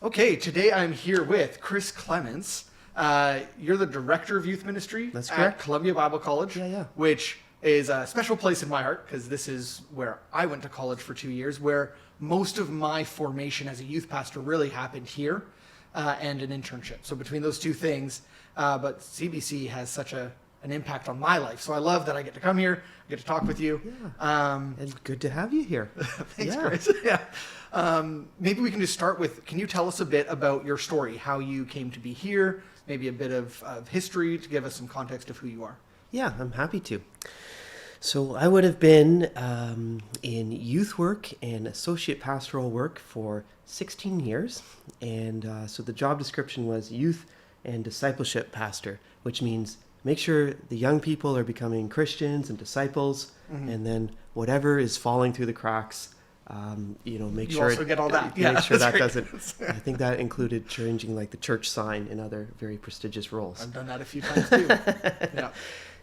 Okay, today I'm here with Chris Clements. You're the Director of Youth Ministry That's at correct. Columbia Bible College, Yeah. which is a special place in my heart because this is where I went to college for 2 years, where most of my formation as a youth pastor really happened here and an internship. So between those two things, but CBC has such an impact on my life. So I love that I get to come here, get to talk with you. Yeah. And good to have you here. Thanks, Yeah. Chris. Yeah. Maybe we can just start with, can you tell us a bit about your story, how you came to be here, maybe a bit of history to give us some context of who you are? Yeah, I'm happy to. So I would have been in youth work and associate pastoral work for 16 years. And so the job description was youth and discipleship pastor, which means make sure the young people are becoming Christians and disciples, and then whatever is falling through the cracks, make You sure also get all that. Make sure that great. doesn't. I think that included changing like the church sign and other very prestigious roles. I've done that a few times too. Yeah.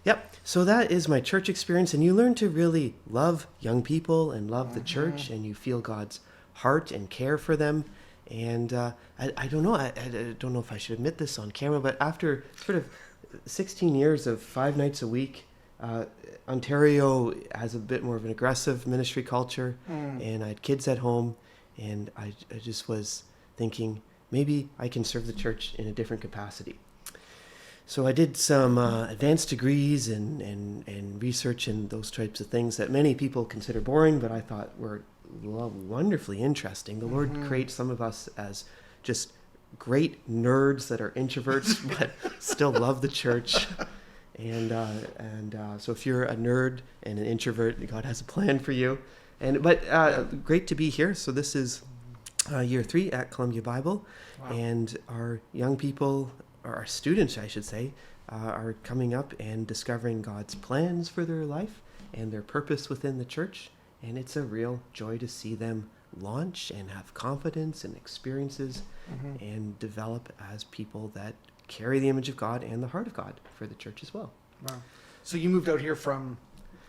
Yep. So that is my church experience, and you learn to really love young people and love the church, and you feel God's heart and care for them. And I don't know. I don't know if I should admit this on camera, but after sort of 16 years of 5 nights a week, Ontario has a bit more of an aggressive ministry culture, and I had kids at home, and I just was thinking maybe I can serve the church in a different capacity. So I did some advanced degrees and research and those types of things that many people consider boring, but I thought were wonderfully interesting. The Lord creates some of us as just great nerds that are introverts but still love the church. And so if you're a nerd and an introvert, God has a plan for you. But great to be here. So this is year 3 at Columbia Bible. Wow. And our young people, or our students, I should say, are coming up and discovering God's plans for their life and their purpose within the church. And it's a real joy to see them launch and have confidence and experiences and develop as people that carry the image of God and the heart of God for the church as well. Wow. So you moved out here from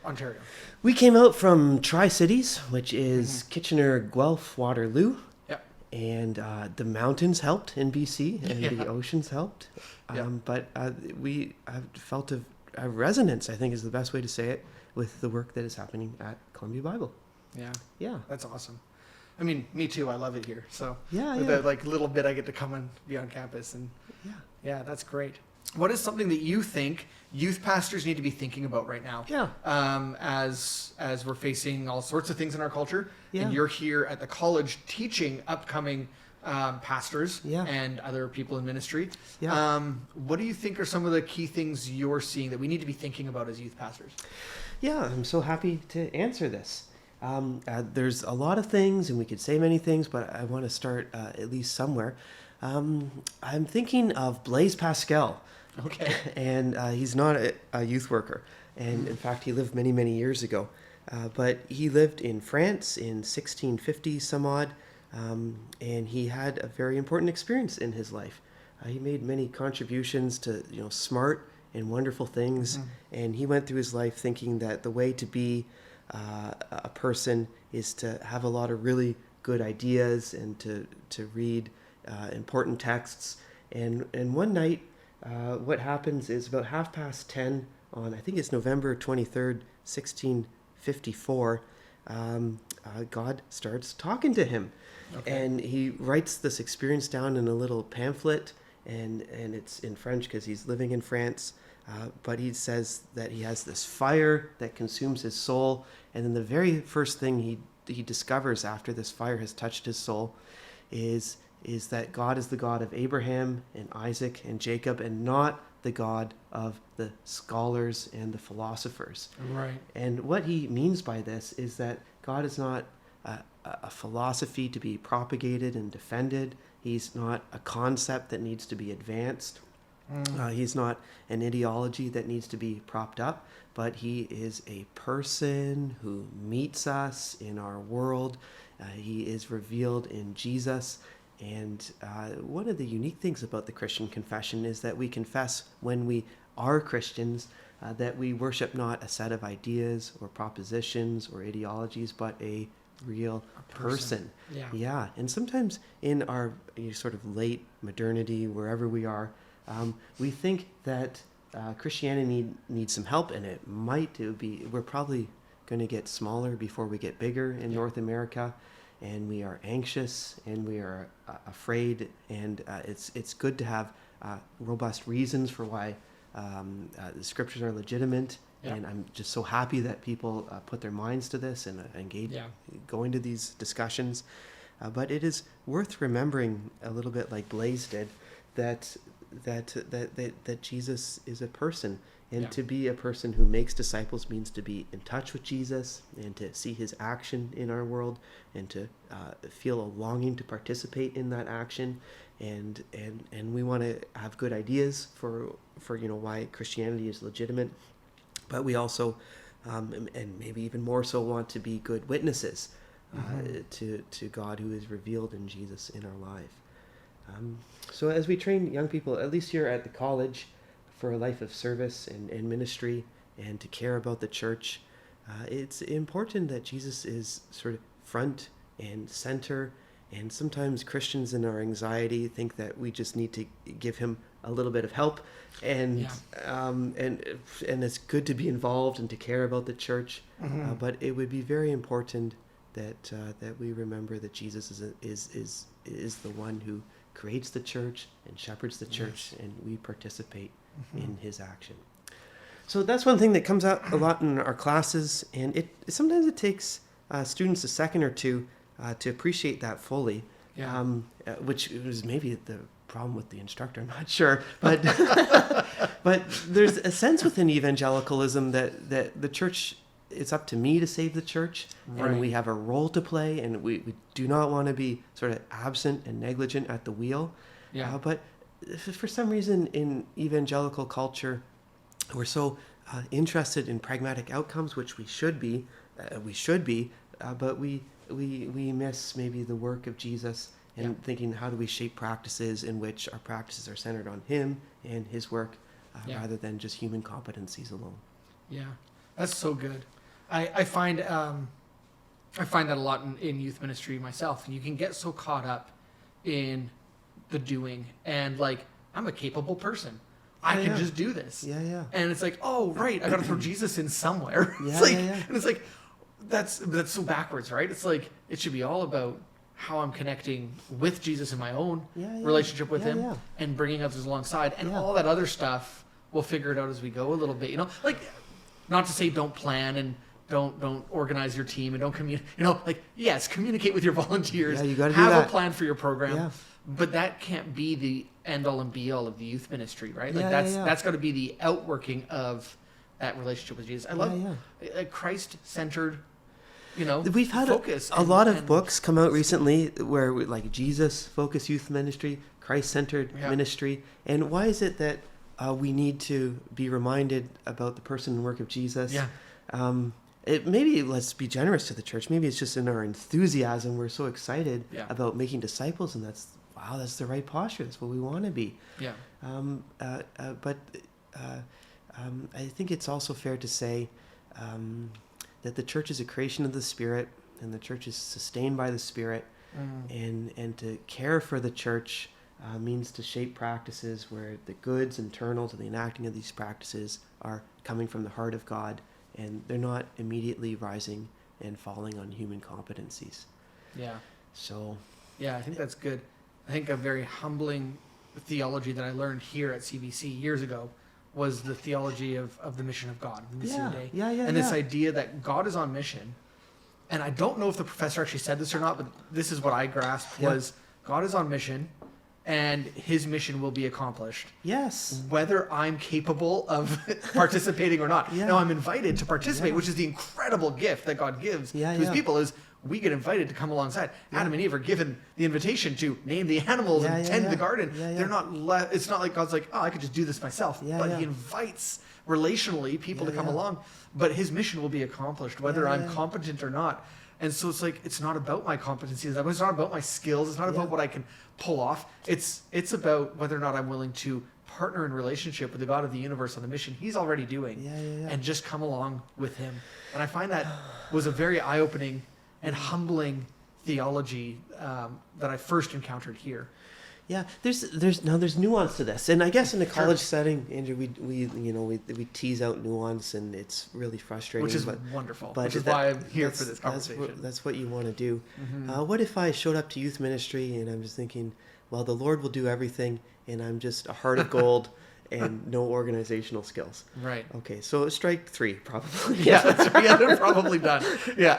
Ontario? We came out from Tri-Cities, which is Kitchener, Guelph, Waterloo. Yep. And the mountains helped in BC, and the oceans helped. But we have felt a resonance, I think is the best way to say it, with the work that is happening at Columbia Bible. Yeah. That's awesome. I mean, me too. I love it here. So Yeah. the little bit I get to come and be on campus, and that's great. What is something that you think youth pastors need to be thinking about right now? As we're facing all sorts of things in our culture, and you're here at the college teaching upcoming pastors and other people in ministry. What do you think are some of the key things you're seeing that we need to be thinking about as youth pastors? Yeah, I'm so happy to answer this. There's a lot of things, and we could say many things, but I want to start at least somewhere. I'm thinking of Blaise Pascal. Okay. And he's not a youth worker. And in fact, he lived many, many years ago. But he lived in France in 1650 some odd. And he had a very important experience in his life. He made many contributions to, smart and wonderful things. And he went through his life thinking that the way to be a person is to have a lot of really good ideas and to read important texts. And one night, what happens is about 10:30 on, I think it's November 23rd, 1654, God starts talking to him. Okay. And he writes this experience down in a little pamphlet, and it's in French because he's living in France. But he says that he has this fire that consumes his soul. And then the very first thing he discovers after this fire has touched his soul is that God is the God of Abraham and Isaac and Jacob, and not the God of the scholars and the philosophers. Right. And what he means by this is that God is not a philosophy to be propagated and defended. He's not a concept that needs to be advanced. He's not an ideology that needs to be propped up, but he is a person who meets us in our world. He is revealed in Jesus. And one of the unique things about the Christian confession is that we confess when we are Christians that we worship not a set of ideas or propositions or ideologies, but a real person. Yeah. Yeah. And sometimes in our sort of late modernity, wherever we are, we think that Christianity needs some help, and we're probably going to get smaller before we get bigger in North America, and we are anxious and we are afraid, and it's good to have robust reasons for why the scriptures are legitimate. Yeah. And I'm just so happy that people put their minds to this and engage, go into these discussions. But it is worth remembering, a little bit like Blaise did, that Jesus is a person, and to be a person who makes disciples means to be in touch with Jesus and to see his action in our world, and to feel a longing to participate in that action, and we want to have good ideas for why Christianity is legitimate. But we also, and maybe even more so, want to be good witnesses to God who is revealed in Jesus in our life. So as we train young people, at least here at the college, for a life of service and ministry, and to care about the church, it's important that Jesus is sort of front and center. And sometimes Christians in our anxiety think that we just need to give him a little bit of help, and it's good to be involved and to care about the church. But it would be very important that we remember that Jesus is the one who creates the church and shepherds the church, and we participate in his action. So that's one thing that comes out a lot in our classes, and sometimes it takes students a second or two to appreciate that fully, which is maybe the problem with the instructor, I'm not sure, but but there's a sense within evangelicalism that the church, it's up to me to save the church, and we have a role to play, and we do not want to be sort of absent and negligent at the wheel. But for some reason in evangelical culture, we're so interested in pragmatic outcomes, which we should be, but we miss maybe the work of Jesus, and thinking, how do we shape practices in which our practices are centered on him and his work, rather than just human competencies alone. Yeah, that's so good. I find that a lot in youth ministry myself. You can get so caught up in the doing, and like, I'm a capable person. I can just do this. And it's like, oh, right, I got to throw Jesus in somewhere. And it's like, that's so backwards, right? It's like, it should be all about how I'm connecting with Jesus in my own relationship with him, and bringing others alongside, and all that other stuff, we'll figure it out as we go a little bit, like, not to say don't plan and don't organize your team and don't communicate, yes, communicate with your volunteers, you gotta have a plan for your program, but that can't be the end all and be all of the youth ministry, right? That's got to be the outworking of that relationship with Jesus. I love a Christ-centered, we've had focus. A lot of books come out recently where Jesus-focused youth ministry, Christ-centered ministry. And why is it that we need to be reminded about the person and work of Jesus? Maybe let's be generous to the church. Maybe it's just in our enthusiasm. We're so excited about making disciples, and that's the right posture. That's what we want to be. But I think it's also fair to say that the church is a creation of the Spirit, and the church is sustained by the Spirit, and to care for the church means to shape practices where the goods internal to the enacting of these practices are coming from the heart of God, and they're not immediately rising and falling on human competencies. So I think that's good. I think a very humbling theology that I learned here at CBC years ago was the theology of the mission of God, Missio Dei. And this idea that God is on mission. And I don't know if the professor actually said this or not, but this is what I grasped was God is on mission, and his mission will be accomplished. Whether I'm capable of participating or not. Now, I'm invited to participate, which is the incredible gift that God gives to his people, is we get invited to come alongside. Adam and Eve are given the invitation to name the animals and tend the garden. They're not it's not like God's like, oh, I could just do this myself. But he invites relationally people to come along. But his mission will be accomplished, whether I'm competent or not. And so it's like, it's not about my competencies. It's not about my skills. It's not about what I can pull off. It's about whether or not I'm willing to partner in relationship with the God of the universe on the mission he's already doing, and just come along with him. And I find that was a very eye-opening and humbling theology that I first encountered here. Yeah, there's nuance to this, and I guess in a college setting, Andrew, we tease out nuance, and it's really frustrating. Which is wonderful. Which is why I'm here for this conversation. That's what you want to do. What if I showed up to youth ministry and I'm just thinking, well, the Lord will do everything, and I'm just a heart of gold and no organizational skills. Right. Okay, so strike 3 probably. Yeah, that's right. Yeah, they're probably done. Yeah,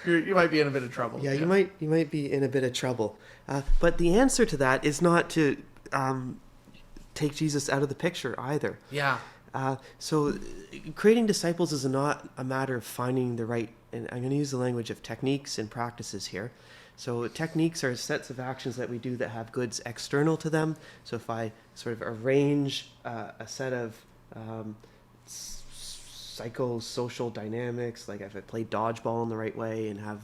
you might be in a bit of trouble. Yeah, you might be in a bit of trouble. But the answer to that is not to take Jesus out of the picture either. Yeah. So creating disciples is not a matter of finding the right, and I'm going to use the language of techniques and practices here. So techniques are sets of actions that we do that have goods external to them. So if I sort of arrange a set of psychosocial dynamics, like if I play dodgeball in the right way and have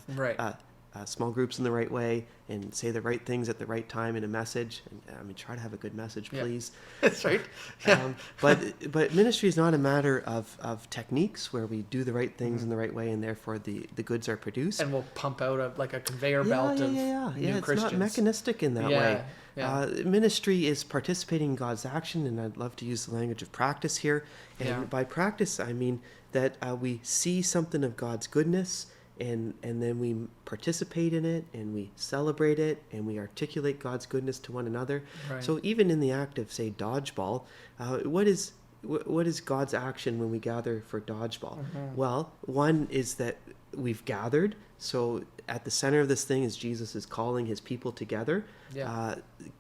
small groups in the right way and say the right things at the right time in a message, and I mean, try to have a good message, please. That's right. Yeah. But ministry is not a matter of techniques where we do the right things in the right way and therefore the goods are produced. And we'll pump out a conveyor belt of new it's Christians. not mechanistic in that way. Yeah. Ministry is participating in God's action, and I'd love to use the language of practice here. And by practice, I mean that we see something of God's goodness, and then we participate in it, and we celebrate it, and we articulate God's goodness to one another. Right. So even in the act of, say, dodgeball, what is God's action when we gather for dodgeball? Well, one is that we've gathered. So at the center of this thing is Jesus is calling his people together.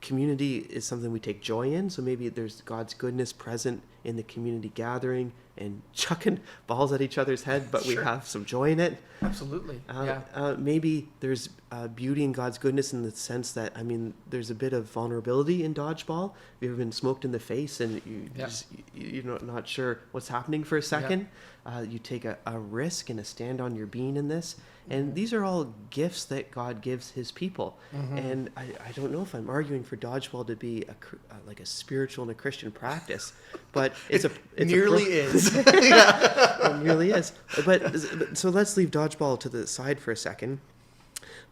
Community is something we take joy in. So maybe there's God's goodness present in the community gathering and chucking balls at each other's head, but we have some joy in it. Absolutely. Maybe there's beauty in God's goodness in the sense that, I mean, there's a bit of vulnerability in dodgeball. Have you ever been smoked in the face and you're not sure what's happening for a second? You take a risk and a stand on your being in this. And these are all gifts that God gives his people. And I don't know if I'm arguing for dodgeball to be like a spiritual and a Christian practice, but it nearly is. It nearly is. But so let's leave dodgeball to the side for a second.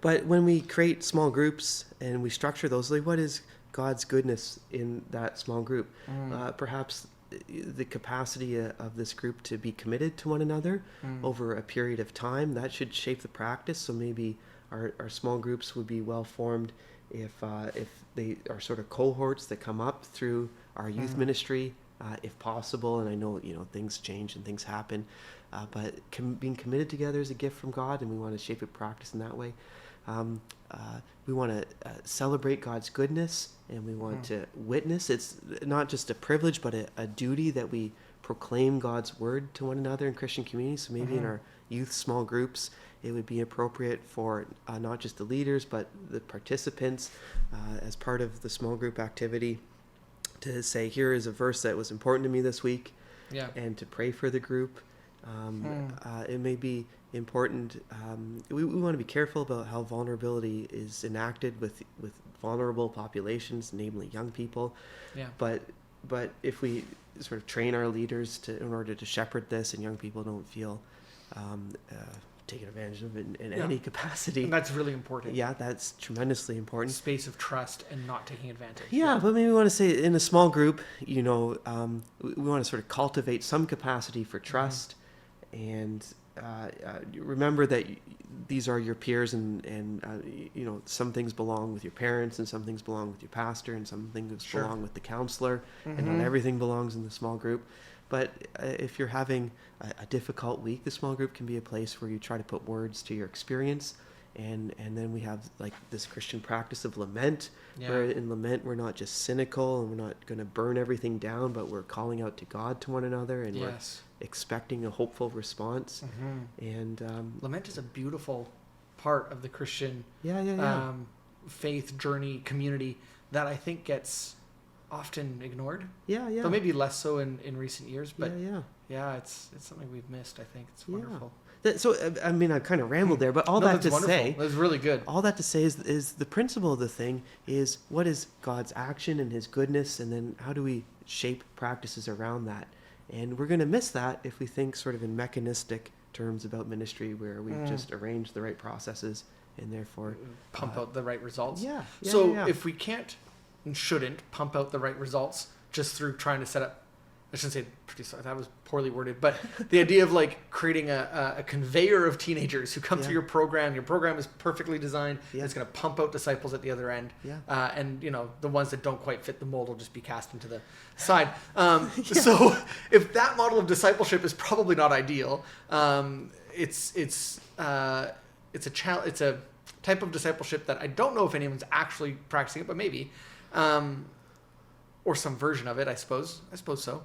But when we create small groups and we structure those, like, what is God's goodness in that small group? Perhaps the capacity of this group to be committed to one another over a period of time, that should shape the practice. So maybe our small groups would be well formed if they are sort of cohorts that come up through our youth ministry, if possible. And I know things change and things happen, but being committed together is a gift from God, and we want to shape a practice in that way. We want to celebrate God's goodness, and we want to witness. It's not just a privilege, but a duty that we proclaim God's word to one another in Christian communities. So maybe in our youth small groups, it would be appropriate for not just the leaders, but the participants as part of the small group activity to say, here is a verse that was important to me this week, and to pray for the group. It may be important. We want to be careful about how vulnerability is enacted with vulnerable populations, namely young people. But if we sort of train our leaders in order to shepherd this, and young people don't feel taken advantage of in any capacity, and that's really important. That's tremendously important. Space of trust and not taking advantage. But maybe we want to say in a small group, we want to sort of cultivate some capacity for trust. And remember that these are your peers, and some things belong with your parents, and some things belong with your pastor, and some things belong with the counselor, and not everything belongs in the small group. But if you're having a difficult week, the small group can be a place where you try to put words to your experience. And then we have like this Christian practice of lament, where in lament we're not just cynical and we're not going to burn everything down, but we're calling out to God to one another, and we're expecting a hopeful response. And lament is a beautiful part of the Christian faith journey community that I think gets often ignored. Though maybe less so in recent years, but it's something we've missed. I think it's wonderful. So, I mean, I kind of rambled there, but all that to say... That's really good. All that to say is the principle of the thing is, what is God's action and his goodness, and then how do we shape practices around that? And we're going to miss that if we think sort of in mechanistic terms about ministry where we've just arranged the right processes and therefore pump out the right results. So if we can't and shouldn't pump out the right results just through trying to set up, I shouldn't say produce, that was poorly worded, but the idea of like creating a conveyor of teenagers who come through your program is perfectly designed. It's going to pump out disciples at the other end. And the ones that don't quite fit the mold will just be cast into the side. So if that model of discipleship is probably not ideal, it's a type of discipleship that I don't know if anyone's actually practicing it, but maybe, or some version of it, I suppose so.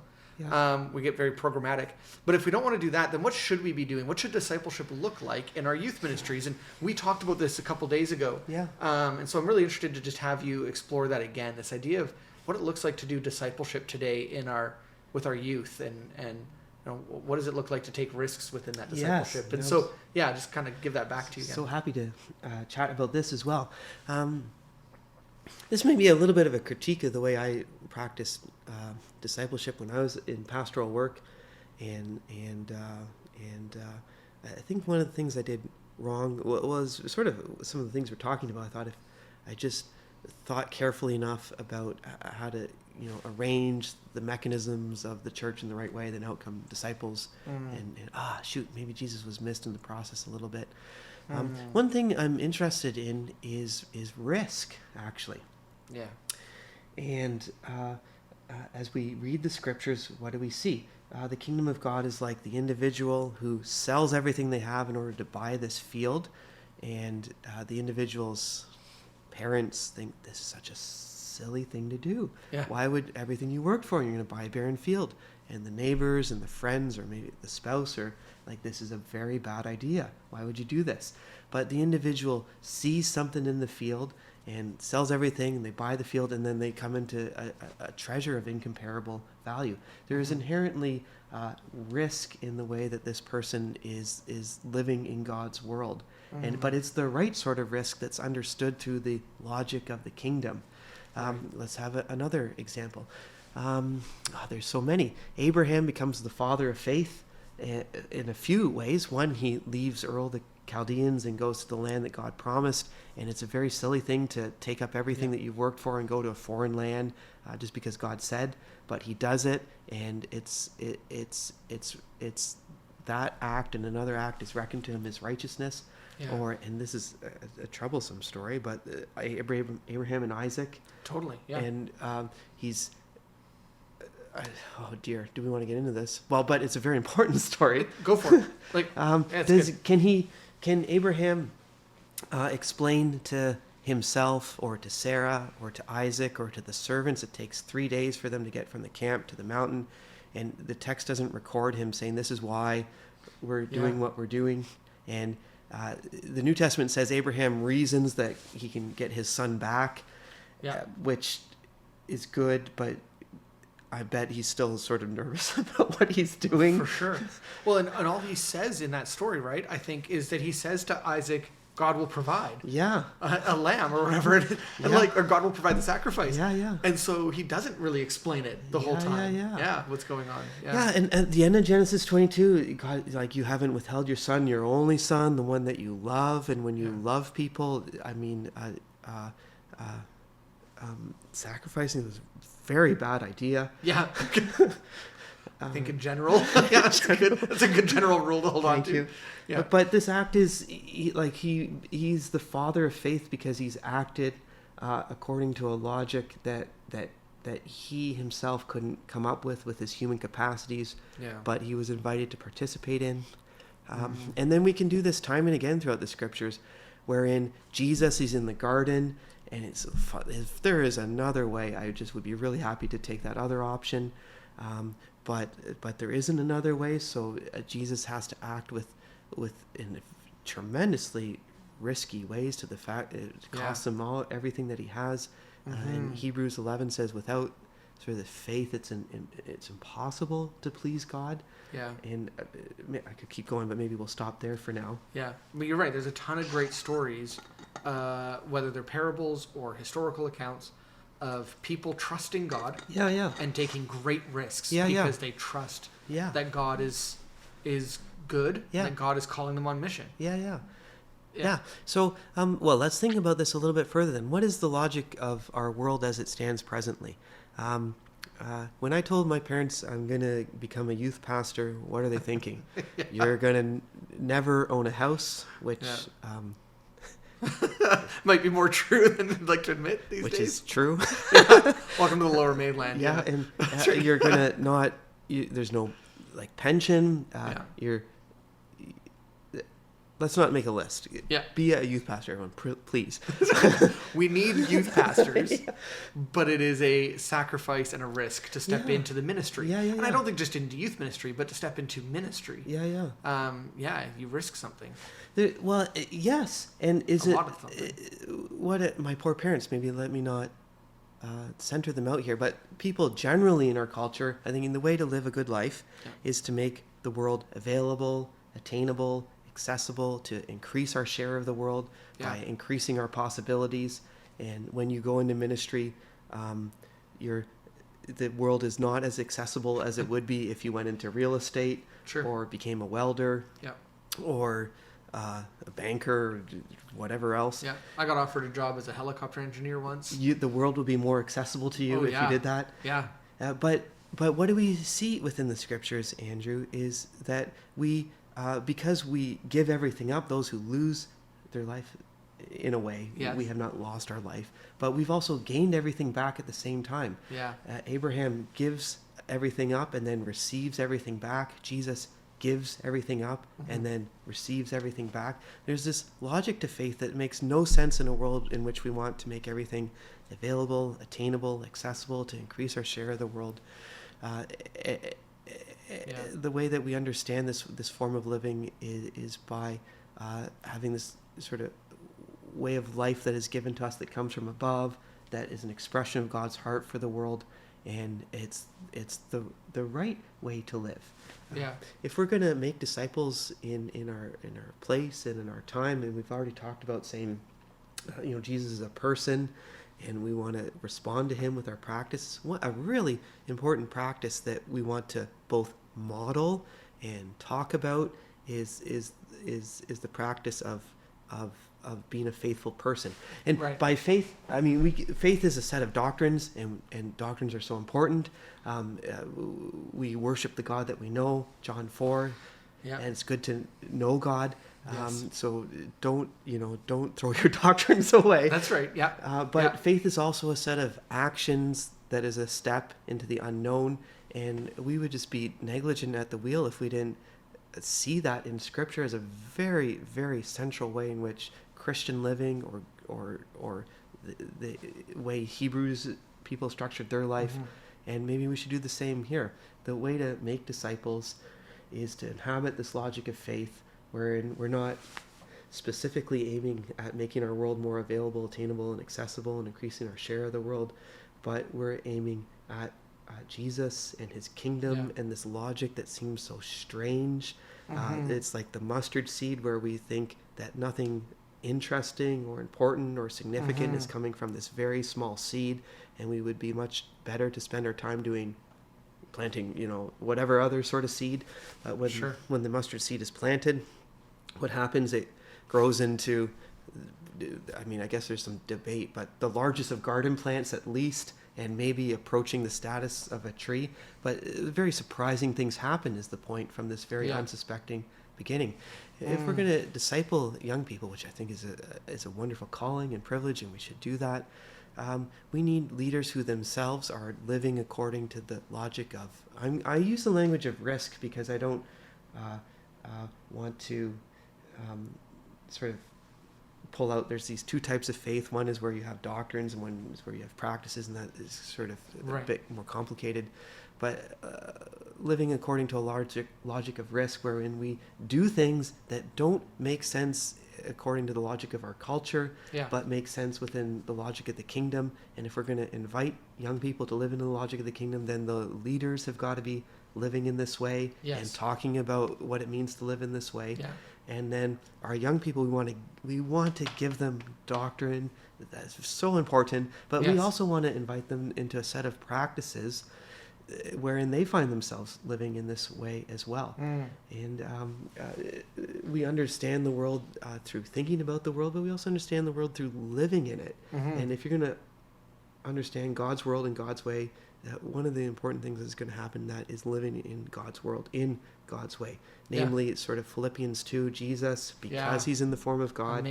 We get very programmatic. But if we don't want to do that, then what should we be doing? What should discipleship look like in our youth ministries? And we talked about this a couple days ago. And so I'm really interested to just have you explore that again, this idea of what it looks like to do discipleship today with our youth, and what does it look like to take risks within that discipleship? And so, just kind of give that back to you again. So happy to chat about this as well. This may be a little bit of a critique of the way I practiced discipleship when I was in pastoral work, and I think one of the things I did wrong was sort of some of the things we're talking about. I thought if I just thought carefully enough about how to arrange the mechanisms of the church in the right way, then out come disciples, and maybe Jesus was missed in the process a little bit. One thing I'm interested in is risk, actually. And as we read the scriptures, what do we see? The kingdom of God is like the individual who sells everything they have in order to buy this field, and the individual's parents think this is such a silly thing to do. Why would everything you worked for, you're going to buy a barren field? And the neighbors and the friends, or maybe the spouse, are like, this is a very bad idea. Why would you do this? But the individual sees something in the field and sells everything, and they buy the field, and then they come into a treasure of incomparable value. There is inherently risk in the way that this person is living in God's world. But it's the right sort of risk that's understood through the logic of the kingdom. Let's have another example. There's so many. Abraham becomes the father of faith in a few ways. One, he leaves Ur the Chaldeans and goes to the land that God promised, and it's a very silly thing to take up everything that you've worked for and go to a foreign land just because God said. But he does it, and it's that act, and another act is reckoned to him as righteousness. And this is a troublesome story, but Abraham and Isaac. Totally. And he's. Oh dear, do we want to get into this? Well, but it's a very important story. Go for it. Can Abraham explain to himself or to Sarah or to Isaac or to the servants it takes 3 days for them to get from the camp to the mountain, and the text doesn't record him saying this is why we're doing what we're doing? And the New Testament says Abraham reasons that he can get his son back, which is good, but I bet he's still sort of nervous about what he's doing. For sure. Well, and all he says in that story, right, I think, is that he says to Isaac, God will provide. A lamb or whatever. Or God will provide the sacrifice. And so he doesn't really explain it the whole time. What's going on. And at the end of Genesis 22, God, like, you haven't withheld your son, your only son, the one that you love. And when you love people, I mean, sacrificing is a very bad idea. I think in general, that's a good general rule to hold on to. But this act is he's the father of faith because he's acted according to a logic that he himself couldn't come up with his human capacities, but he was invited to participate in. And then we can do this time and again throughout the scriptures, wherein Jesus is in the garden, and if there is another way, I just would be really happy to take that other option. But there isn't another way, so Jesus has to act in tremendously risky ways to the fact it costs him everything that he has. And Hebrews 11 says, without sort of the faith, it's impossible to please God. And I could keep going, but maybe we'll stop there for now. But you're right. There's a ton of great stories, whether they're parables or historical accounts, of people trusting God and taking great risks because they trust that God is is good. Yeah. And that God is calling them on mission. Yeah. So, well, let's think about this a little bit further then. What is the logic of our world as it stands presently? When I told my parents I'm going to become a youth pastor, what are they thinking? You're going to never own a house, which... might be more true than they'd like to admit these days. Which is true. Welcome to the Lower Mainland. Yeah, and you're going to not... there's no, like, pension. Let's not make a list. Yeah. Be a youth pastor, everyone, please. We need youth pastors, but it is a sacrifice and a risk to step into the ministry. And I don't think just into youth ministry, but to step into ministry. You risk something. Yes. And is a it... lot of something. My poor parents, maybe let me not center them out here, but people generally in our culture, I think the way to live a good life is to make the world available, attainable, accessible, to increase our share of the world by increasing our possibilities. And when you go into ministry, the world is not as accessible as it would be if you went into real estate or became a welder or a banker, or whatever else. I got offered a job as a helicopter engineer once. The world would be more accessible to you if you did that. But what do we see within the scriptures, Andrew, is that we... because we give everything up, those who lose their life, in a way, we have not lost our life, but we've also gained everything back at the same time. Abraham gives everything up and then receives everything back. Jesus gives everything up and then receives everything back. There's this logic to faith that makes no sense in a world in which we want to make everything available, attainable, accessible, to increase our share of the world. The way that we understand this form of living is by having this sort of way of life that is given to us that comes from above, that is an expression of God's heart for the world, and it's the right way to live. If we're going to make disciples in our place and in our time, and we've already talked about saying, Jesus is a person, and we want to respond to him with our practice. What a really important practice that we want to both model and talk about is the practice of being a faithful person. And by faith, I mean faith is a set of doctrines, and doctrines are so important. We worship the God that we know, John 4, and it's good to know God. So don't throw your doctrines away. That's right. But faith is also a set of actions that is a step into the unknown, and we would just be negligent at the wheel if we didn't see that in Scripture as a very, very central way in which Christian living or the way Hebrews people structured their life, and maybe we should do the same here. The way to make disciples is to inhabit this logic of faith, wherein we're not specifically aiming at making our world more available, attainable, and accessible, and increasing our share of the world, but we're aiming at Jesus and his kingdom and this logic that seems so strange. It's like the mustard seed, where we think that nothing interesting or important or significant is coming from this very small seed, and we would be much better to spend our time planting, whatever other sort of seed. When the mustard seed is planted, what happens? It grows into, I guess there's some debate, but the largest of garden plants at least, and maybe approaching the status of a tree. But very surprising things happen, is the point, from this very unsuspecting beginning. If we're going to disciple young people, which I think is a wonderful calling and privilege, and we should do that, we need leaders who themselves are living according to the logic of... I use the language of risk because I don't want to sort of pull out. There's these two types of faith. One is where you have doctrines, and one is where you have practices, and that is sort of a bit more complicated. But living according to a logic of risk, wherein we do things that don't make sense according to the logic of our culture, but make sense within the logic of the kingdom. And if we're going to invite young people to live in the logic of the kingdom, then the leaders have got to be living in this way and talking about what it means to live in this way. And then our young people, we want to give them doctrine. That's so important. But we also want to invite them into a set of practices wherein they find themselves living in this way as well. And we understand the world through thinking about the world, but we also understand the world through living in it. And if you're going to understand God's world and God's way, one of the important things that's going to happen that is living in God's world, in God's way. Namely, it's sort of Philippians 2, Jesus, because he's in the form of God,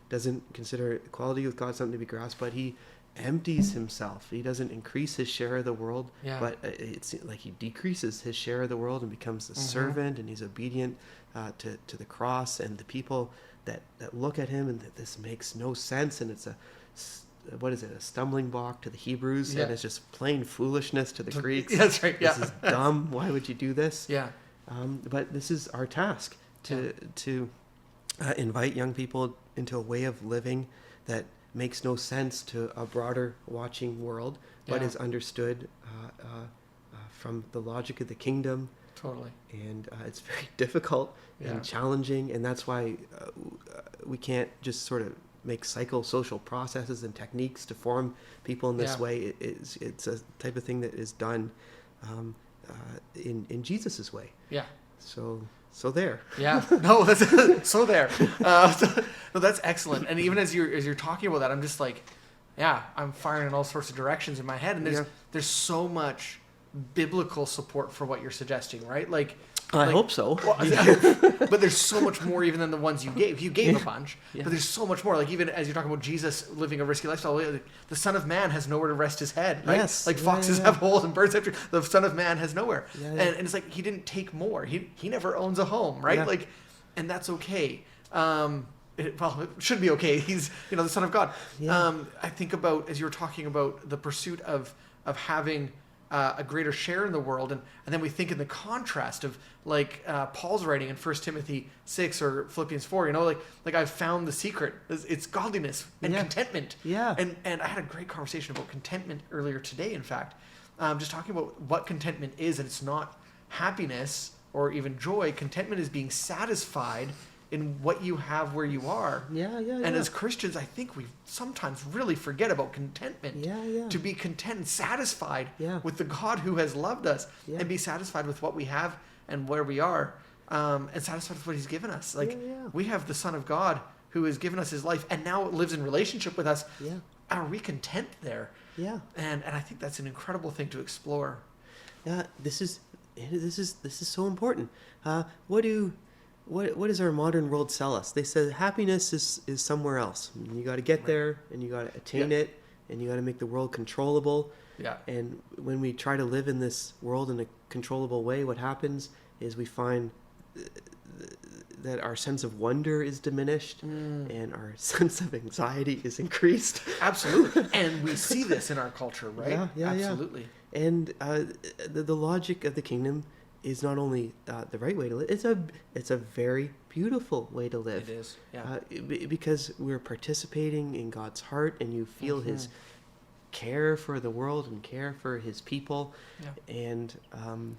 doesn't consider equality with God something to be grasped, but he empties himself. He doesn't increase his share of the world, but it's like he decreases his share of the world and becomes a servant, and he's obedient to the cross, and the people that look at him and that this makes no sense, and it's a stumbling block to the Hebrews, and it's just plain foolishness to the Greeks. That's right. This is dumb. Why would you do this? But this is our task to invite young people into a way of living that makes no sense to a broader watching world, but is understood from the logic of the kingdom. Totally. And it's very difficult and challenging, and that's why we can't just sort of make psychosocial processes and techniques to form people in this way. It's a type of thing that is done in Jesus's way. So there. No, that's so there. No, that's excellent. And even as you're talking about that, I'm just like, I'm firing in all sorts of directions in my head, and there's so much biblical support for what you're suggesting, right? I hope so. But there's so much more even than the ones you gave. You gave a bunch, but there's so much more. Like even as you're talking about Jesus living a risky lifestyle, the Son of Man has nowhere to rest his head, right? Like foxes have holes and birds have trees. The Son of Man has nowhere. And it's like he didn't take more. He never owns a home, right? And that's okay. It should be okay. He's the Son of God. I think about, as you were talking about the pursuit of having a greater share in the world, and then we think in the contrast of Paul's writing in 1 Timothy 6 or Philippians 4, like I've found the secret. It's godliness and contentment. And I had a great conversation about contentment earlier today, in fact, just talking about what contentment is, and it's not happiness or even joy. Contentment is being satisfied in what you have where you are. And as Christians, I think we sometimes really forget about contentment. To be content and satisfied with the God who has loved us, and be satisfied with what we have and where we are, and satisfied with what he's given us. We have the Son of God who has given us his life and now lives in relationship with us. Are we content there? And I think that's an incredible thing to explore. This is so important. What does our modern world sell us? They say happiness is somewhere else. You got to get there, and you got to attain it, and you got to make the world controllable. And when we try to live in this world in a controllable way, what happens is we find that our sense of wonder is diminished, and our sense of anxiety is increased. Absolutely. And we see this in our culture, right? Absolutely. And the logic of the kingdom is not only the right way to live, it's a very beautiful way to live. It is, because we're participating in God's heart, and you feel his care for the world and care for his people. And I'm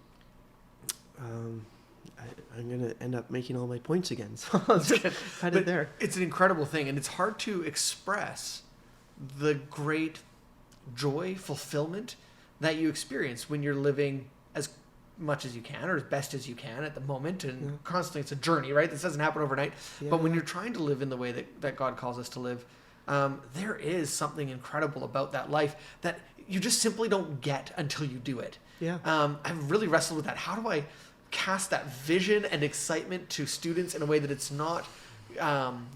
going to end up making all my points again, so I'll just cut it there. It's an incredible thing, and it's hard to express the great joy, fulfillment that you experience when you're living as much as you can, or as best as you can at the moment, and constantly it's a journey, right? This doesn't happen overnight. But when you're trying to live in the way that God calls us to live, there is something incredible about that life that you just simply don't get until you do it. I've really wrestled with that. How do I cast that vision and excitement to students in a way that it's not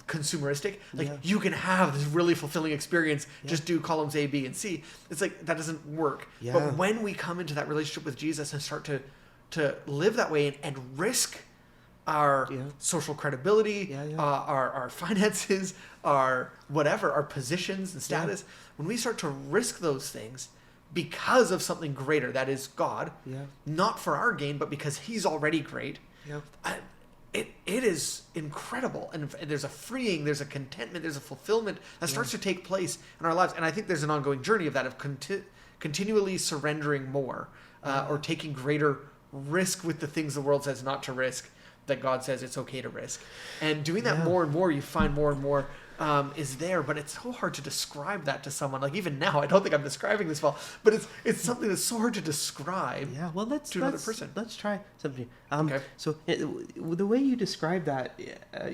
consumeristic? You can have this really fulfilling experience, just do columns A, B, and C. It's like that doesn't work. But when we come into that relationship with Jesus and start to live that way and risk our social credibility, our finances, our whatever, our positions and status, when we start to risk those things because of something greater, that is God, not for our gain, but because he's already great, it is incredible. And there's a freeing, there's a contentment, there's a fulfillment that starts to take place in our lives. And I think there's an ongoing journey of that, of continually surrendering more, or taking greater risk with the things the world says not to risk, that God says it's okay to risk. And doing that more and more, you find more and more is there, but it's so hard to describe that to someone. Like even now, I don't think I'm describing this well, but it's something that's so hard to describe. Yeah, well, to another person. Let's try something. Okay. So the way you described that,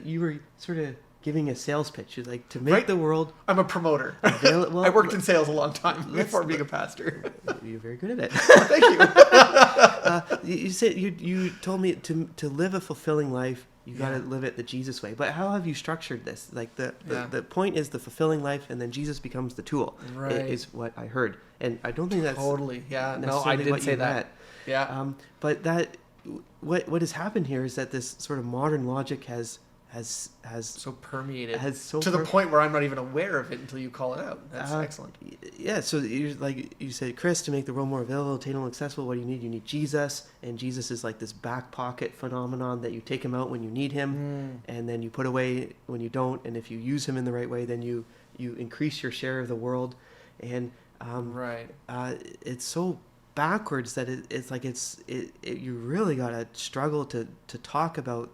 you were sort of giving a sales pitch. You're like, to make the world. I'm a promoter. Well, I worked in sales a long time before being a pastor. You're very good at it. Thank you. You said you told me to live a fulfilling life. You got to live it the Jesus way. But how have you structured this? Like the point is the fulfilling life, and then Jesus becomes the tool. Right. Is what I heard, and I don't think that's totally. Yeah. No, necessarily I didn't what say you that. meant. Yeah. But that what has happened here is that this sort of modern logic has so permeated to the point where I'm not even aware of it until you call it out. That's excellent. Yeah, so you said, Chris, to make the world more available, attainable, accessible, what do you need? You need Jesus, and Jesus is like this back pocket phenomenon that you take him out when you need him, and then you put away when you don't, and if you use him in the right way, then you increase your share of the world, and it's so backwards that it's like you really gotta struggle to talk about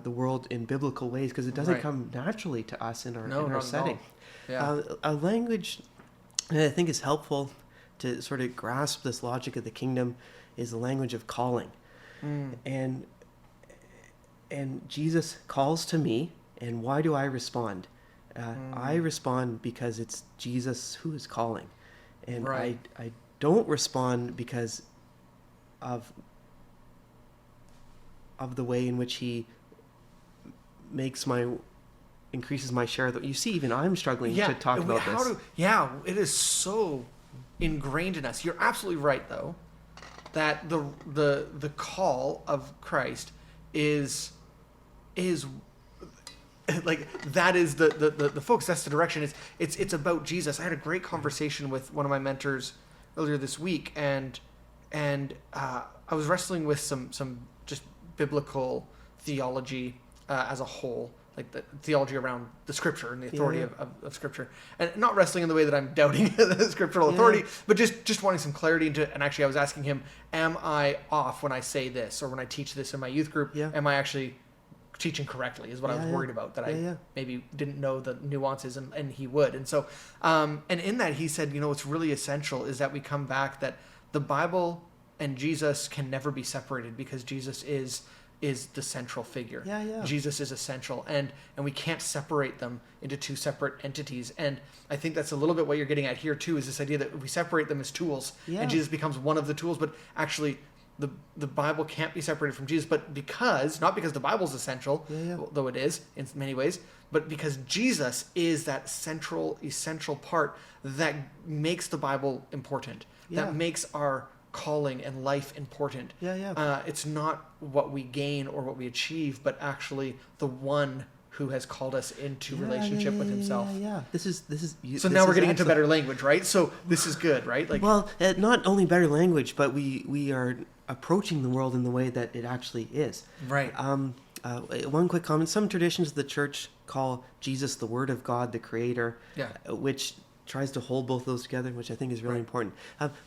the world in biblical ways, because it doesn't come naturally to us in our setting. Yeah. A language that I think is helpful to sort of grasp this logic of the kingdom is the language of calling. And Jesus calls to me, and why do I respond? I respond because it's Jesus who is calling, and I don't respond because of the way in which he increases my share. You see, even I'm struggling to talk about this. It is so ingrained in us. You're absolutely right, though, that the call of Christ is like that is the focus. That's the direction. It's about Jesus. I had a great conversation with one of my mentors earlier this week, and I was wrestling with some just biblical theology as a whole, like the theology around the scripture and the authority of scripture, and not wrestling in the way that I'm doubting the scriptural authority, but just wanting some clarity into it. And actually I was asking him, am I off when I say this, or when I teach this in my youth group? Am I actually teaching correctly, is what I was worried about, that I maybe didn't know the nuances, and he would. And so and in that he said, what's really essential is that we come back that the Bible and Jesus can never be separated, because Jesus is the central figure. Jesus is essential, and we can't separate them into two separate entities. And I think that's a little bit what you're getting at here too, is this idea that we separate them as tools, and Jesus becomes one of the tools, but actually the Bible can't be separated from Jesus, but not because the Bible's essential, though it is in many ways, but because Jesus is that essential part that makes the Bible important, that makes our calling and life important. It's not what we gain or what we achieve, but actually the one who has called us into relationship with himself. This is so now we're getting into better language, right? So this is good, right? Like, well, not only better language, but we are approaching the world in the way that it actually is. Right. One quick comment: some traditions of the church call Jesus the Word of God, the Creator, which tries to hold both of those together, which I think is really important.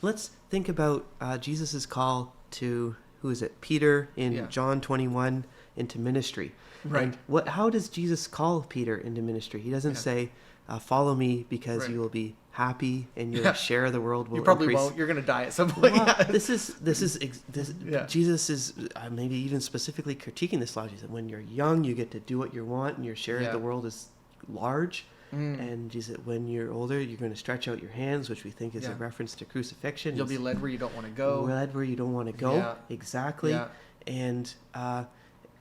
Let's think about Jesus' call to, who is it, Peter in John 21 into ministry. Right. And how does Jesus call Peter into ministry? He doesn't say, follow me because you will be happy and your share of the world will increase. You probably won't. You're going to die at some point. Jesus is maybe even specifically critiquing this logic. That when you're young, you get to do what you want and your share of the world is large. And Jesus, when you're older, you're going to stretch out your hands, which we think is a reference to crucifixion. You'll be led where you don't want to go. Led where you don't want to go. Exactly.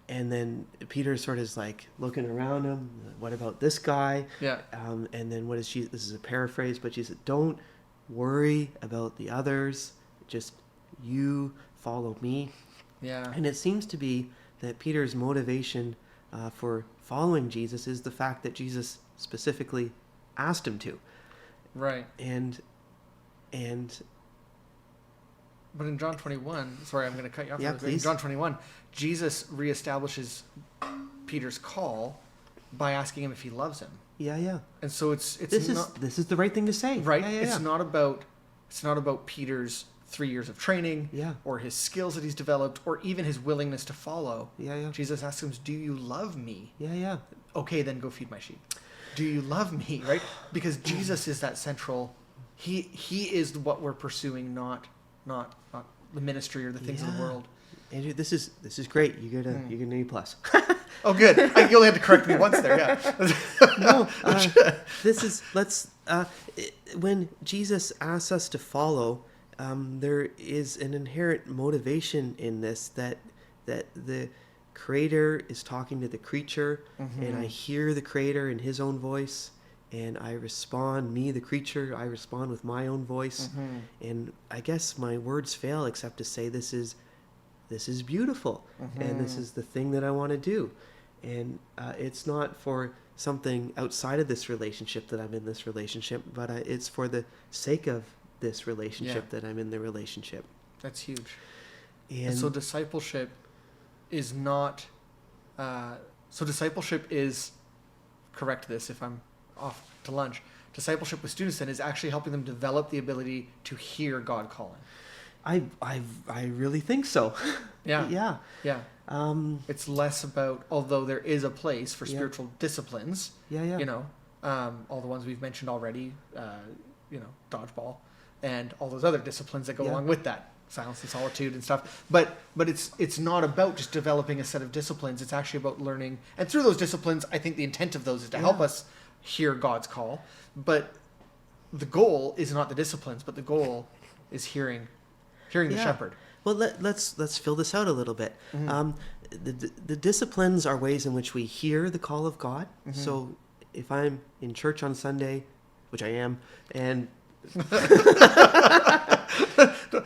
And then Peter sort of is like looking around him. What about this guy? And then what is Jesus? This is a paraphrase, but Jesus said, don't worry about the others. Just you follow me. And it seems to be that Peter's motivation for following Jesus is the fact that Jesus specifically asked him to. Right. And but in John 21, sorry, I'm going to cut you off. Please. In John 21, Jesus reestablishes Peter's call by asking him if he loves him. And so this is the right thing to say. Right. It's not about Peter's 3 years of training, or his skills that he's developed, or even his willingness to follow. Jesus asks him, "Do you love me?" Okay, then go feed my sheep. do you love me? Right? Because Jesus is that central. He is what we're pursuing, not the ministry or the things of the world. Andrew, this is great. You get an A plus. Oh, good. You only had to correct me once there. Yeah. No, when Jesus asks us to follow, there is an inherent motivation in this that the Creator is talking to the creature, and I hear the Creator in His own voice, and I respond. Me, the creature, I respond with my own voice, and I guess my words fail except to say this is beautiful, and this is the thing that I want to do. And it's not for something outside of this relationship that I'm in this relationship, but it's for the sake of this relationship that I'm in the relationship. That's huge. And so discipleship is not... discipleship is... Correct this if I'm off to lunch. Discipleship with students then is actually helping them develop the ability to hear God calling. I really think so. Yeah. It's less about, although there is a place for spiritual disciplines. All the ones we've mentioned already. Dodgeball, and all those other disciplines that go along with that, silence and solitude and stuff. But it's not about just developing a set of disciplines. It's actually about learning, and through those disciplines, I think the intent of those is to help us hear God's call. But the goal is not the disciplines, but the goal is hearing the shepherd. Well, let's fill this out a little bit. The disciplines are ways in which we hear the call of God. So if I'm in church on Sunday, which I am, and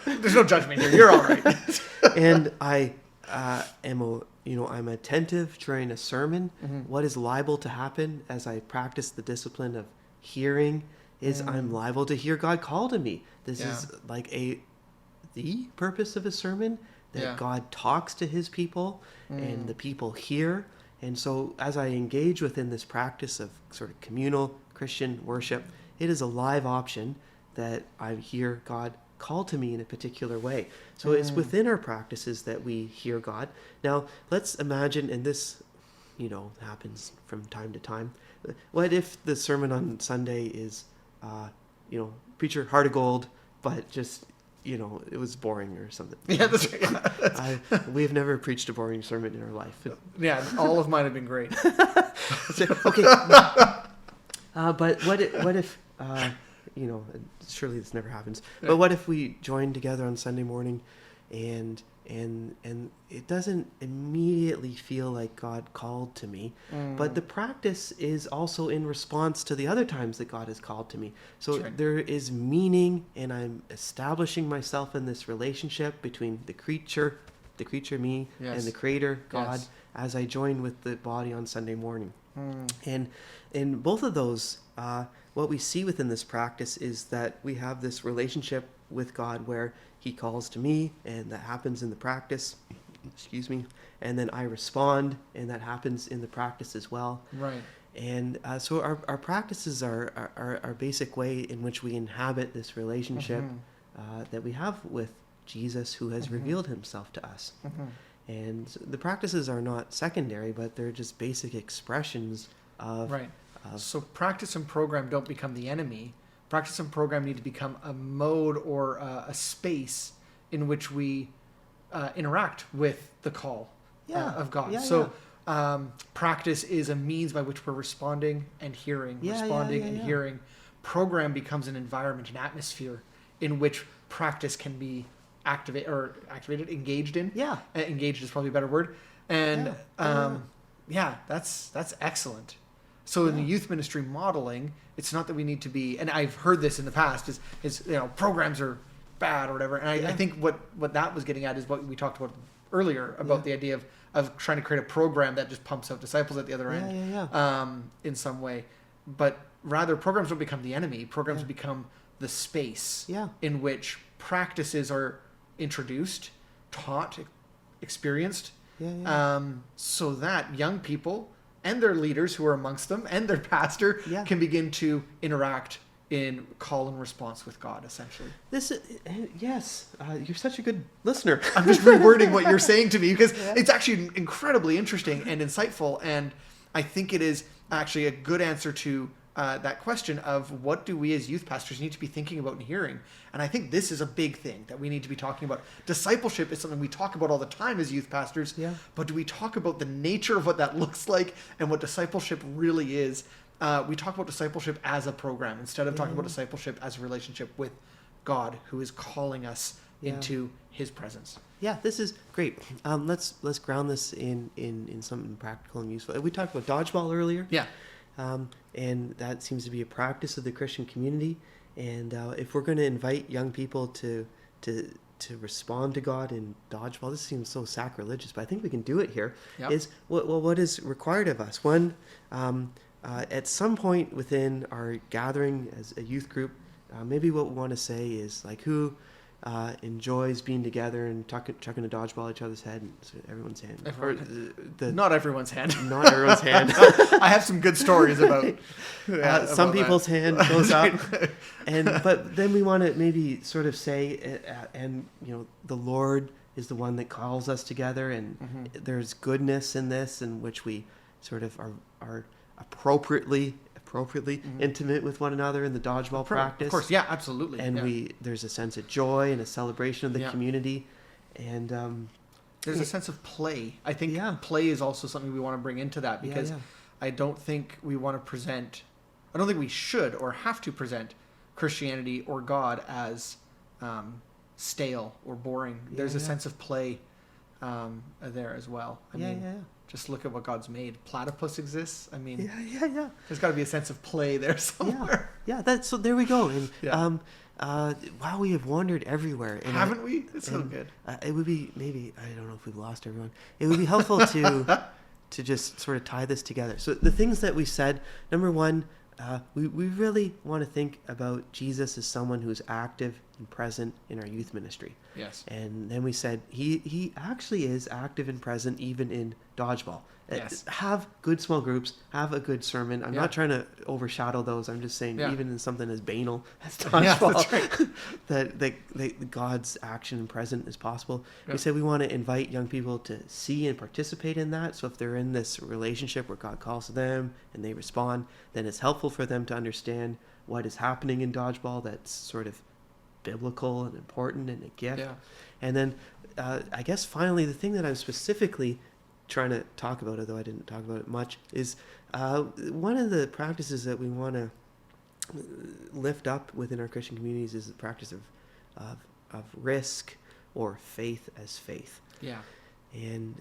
there's no judgment here. You're all right. And I I'm attentive during a sermon. What is liable to happen as I practice the discipline of hearing is I'm liable to hear God call to me. This is like the purpose of a sermon, that God talks to His people and the people hear. And so as I engage within this practice of sort of communal Christian worship, it is a live option that I hear God call to me in a particular way. So it's within our practices that we hear God. Now, let's imagine, and this, happens from time to time. What if the sermon on Sunday is, preacher, heart of gold, but just, it was boring or something. Yeah, that's right. We've never preached a boring sermon in our life. Yeah, all of mine have been great. Okay. But what if surely this never happens. But what if we join together on Sunday morning, and it doesn't immediately feel like God called to me, but the practice is also in response to the other times that God has called to me. So there is meaning, and I'm establishing myself in this relationship between the creature me, and the Creator, God, as I join with the body on Sunday morning. And in both of those, what we see within this practice is that we have this relationship with God where He calls to me, and that happens in the practice, and then I respond, and that happens in the practice as well. Right. And so our practices are our basic way in which we inhabit this relationship that we have with Jesus, who has revealed Himself to us. And the practices are not secondary, but they're just basic expressions of... Right. So practice and program don't become the enemy. Practice and program need to become a mode or a space in which we interact with the call of God. Practice is a means by which we're responding and hearing, hearing. Program becomes an environment, an atmosphere in which practice can be activated, engaged in. Engaged is probably a better word. And that's excellent. So in the youth ministry modeling, it's not that we need to be, and I've heard this in the past, is programs are bad or whatever. And I think what that was getting at is what we talked about earlier about the idea of trying to create a program that just pumps out disciples at the other end in some way. But rather, programs don't become the enemy. Programs become the space in which practices are introduced, taught, experienced, so that young people and their leaders who are amongst them and their pastor can begin to interact in call and response with God, essentially. You're such a good listener. I'm just rewording what you're saying to me because it's actually incredibly interesting and insightful, and I think it is actually a good answer to that question of what do we as youth pastors need to be thinking about and hearing. And I think this is a big thing that we need to be talking about. Discipleship is something we talk about all the time as youth pastors, but do we talk about the nature of what that looks like and what discipleship really is? We talk about discipleship as a program instead of talking about discipleship as a relationship with God, who is calling us into his presence. Yeah, this is great. Let's ground this in something practical and useful. We talked about dodgeball earlier. Yeah. And that seems to be a practice of the Christian community. And if we're going to invite young people to respond to God in dodgeball, this seems so sacrilegious, but I think we can do it here. Yep. Is what is required of us? One, at some point within our gathering as a youth group, maybe what we want to say is like, who enjoys being together and chucking a dodgeball at each other's head, and so everyone's hand. Not everyone's hand. Not everyone's hand. I have some good stories about some people's hand goes up, but then we want to maybe sort of say, and the Lord is the one that calls us together, and there's goodness in this, in which we sort of are appropriately intimate with one another in the dodgeball practice. Of course, yeah, absolutely. And there's a sense of joy and a celebration of the community, and there's a sense of play. I think play is also something we want to bring into that, because I don't think we should or have to present Christianity or God as stale or boring. There's a sense of play there as well. I mean, just look at what God's made. Platypus exists. I mean, there's got to be a sense of play there somewhere. So there we go. And wow, we have wandered everywhere. And haven't we? It's so good. It would be, maybe, I don't know if we've lost everyone. It would be helpful to just sort of tie this together. So the things that we said, number one, we really want to think about Jesus as someone who's active and present in our youth ministry. Yes. And then we said he actually is active and present even in dodgeball. Yes. Have good small groups, have a good sermon. I'm not trying to overshadow those. I'm just saying even in something as banal as dodgeball, that God's action and present is possible. We said we want to invite young people to see and participate in that. So if they're in this relationship where God calls to them and they respond, then it's helpful for them to understand what is happening in dodgeball that's sort of biblical and important and a gift. And then I guess finally the thing that I'm specifically trying to talk about, although I didn't talk about it much, is one of the practices that we want to lift up within our Christian communities is the practice of risk or faith as faith. And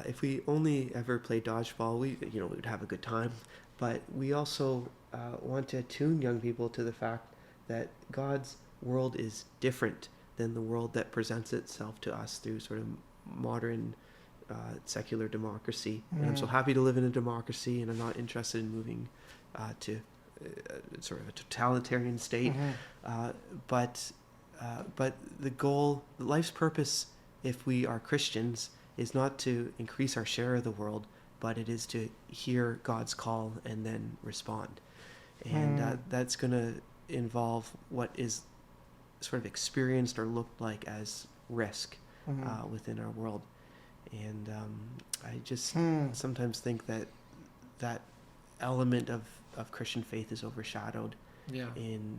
if we only ever play dodgeball, we would have a good time, but we also want to attune young people to the fact that God's world is different than the world that presents itself to us through sort of modern secular democracy. And I'm so happy to live in a democracy, and I'm not interested in moving to sort of a totalitarian state. But the goal, life's purpose, if we are Christians, is not to increase our share of the world, but it is to hear God's call and then respond. And that's going to involve what is sort of experienced or looked like as risk within our world. And I just sometimes think that element of Christian faith is overshadowed in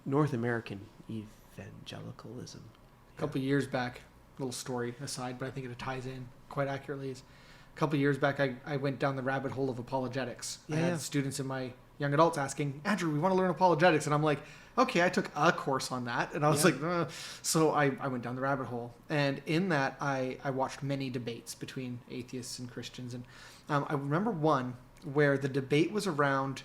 North American evangelicalism. A couple of years back, little story aside, but I think it ties in quite accurately. Is a couple of years back, I went down the rabbit hole of apologetics. I had students in my young adults asking, Andrew, we want to learn apologetics. And I'm like, okay, I took a course on that. And I was like, so I went down the rabbit hole. And in that, I watched many debates between atheists and Christians. And I remember one where the debate was around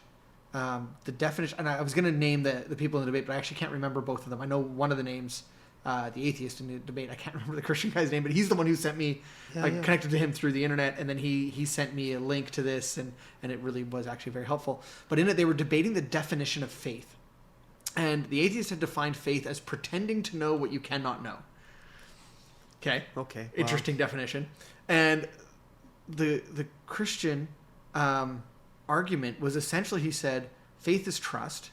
the definition. And I was going to name the people in the debate, but I actually can't remember both of them. I know one of the names, the atheist in the debate. I can't remember the Christian guy's name, but he's the one who sent me, I connected to him through the internet, and then he sent me a link to this, and it really was actually very helpful. But in it, they were debating the definition of faith. And the atheist had defined faith as pretending to know what you cannot know. Okay. Interesting definition. And the Christian argument was essentially, he said, faith is trust,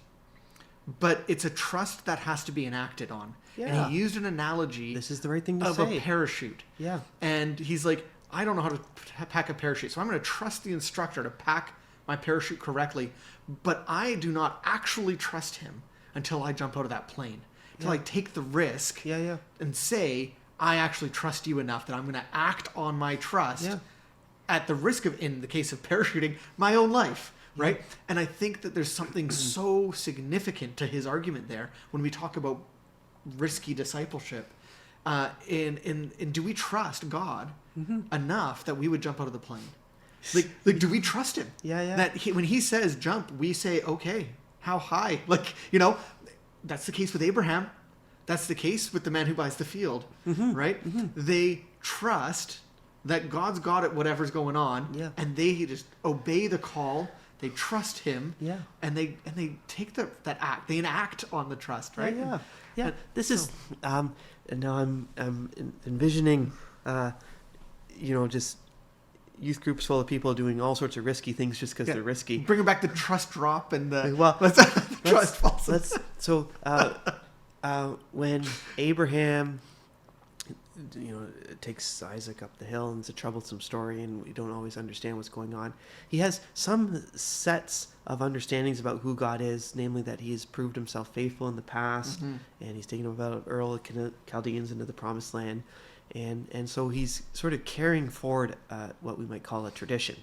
but it's a trust that has to be enacted on. And he used an analogy. This is the right thing to say. Of a parachute. And he's like, I don't know how to pack a parachute, so I'm going to trust the instructor to pack my parachute correctly, but I do not actually trust him until I jump out of that plane, until I take the risk and say, I actually trust you enough that I'm going to act on my trust at the risk of, in the case of parachuting, my own life, right? And I think that there's something so significant to his argument there when we talk about risky discipleship. In do we trust God enough that we would jump out of the plane? Like, do we trust him? That when he says jump, we say, okay, how high? Like, that's the case with Abraham. That's the case with the man who buys the field, right? They trust that God's got it, whatever's going on, and they just obey the call. They trust him, and they take that act. They enact on the trust, right? This is now I'm envisioning, just youth groups full of people doing all sorts of risky things just because they're risky. Bringing back the trust drop and the trust falls. So when Abraham, takes Isaac up the hill, and it's a troublesome story, and we don't always understand what's going on. He has some sets of understandings about who God is, namely that he has proved himself faithful in the past, and he's taken about Ur of Chaldeans into the promised land. And so he's sort of carrying forward what we might call a tradition.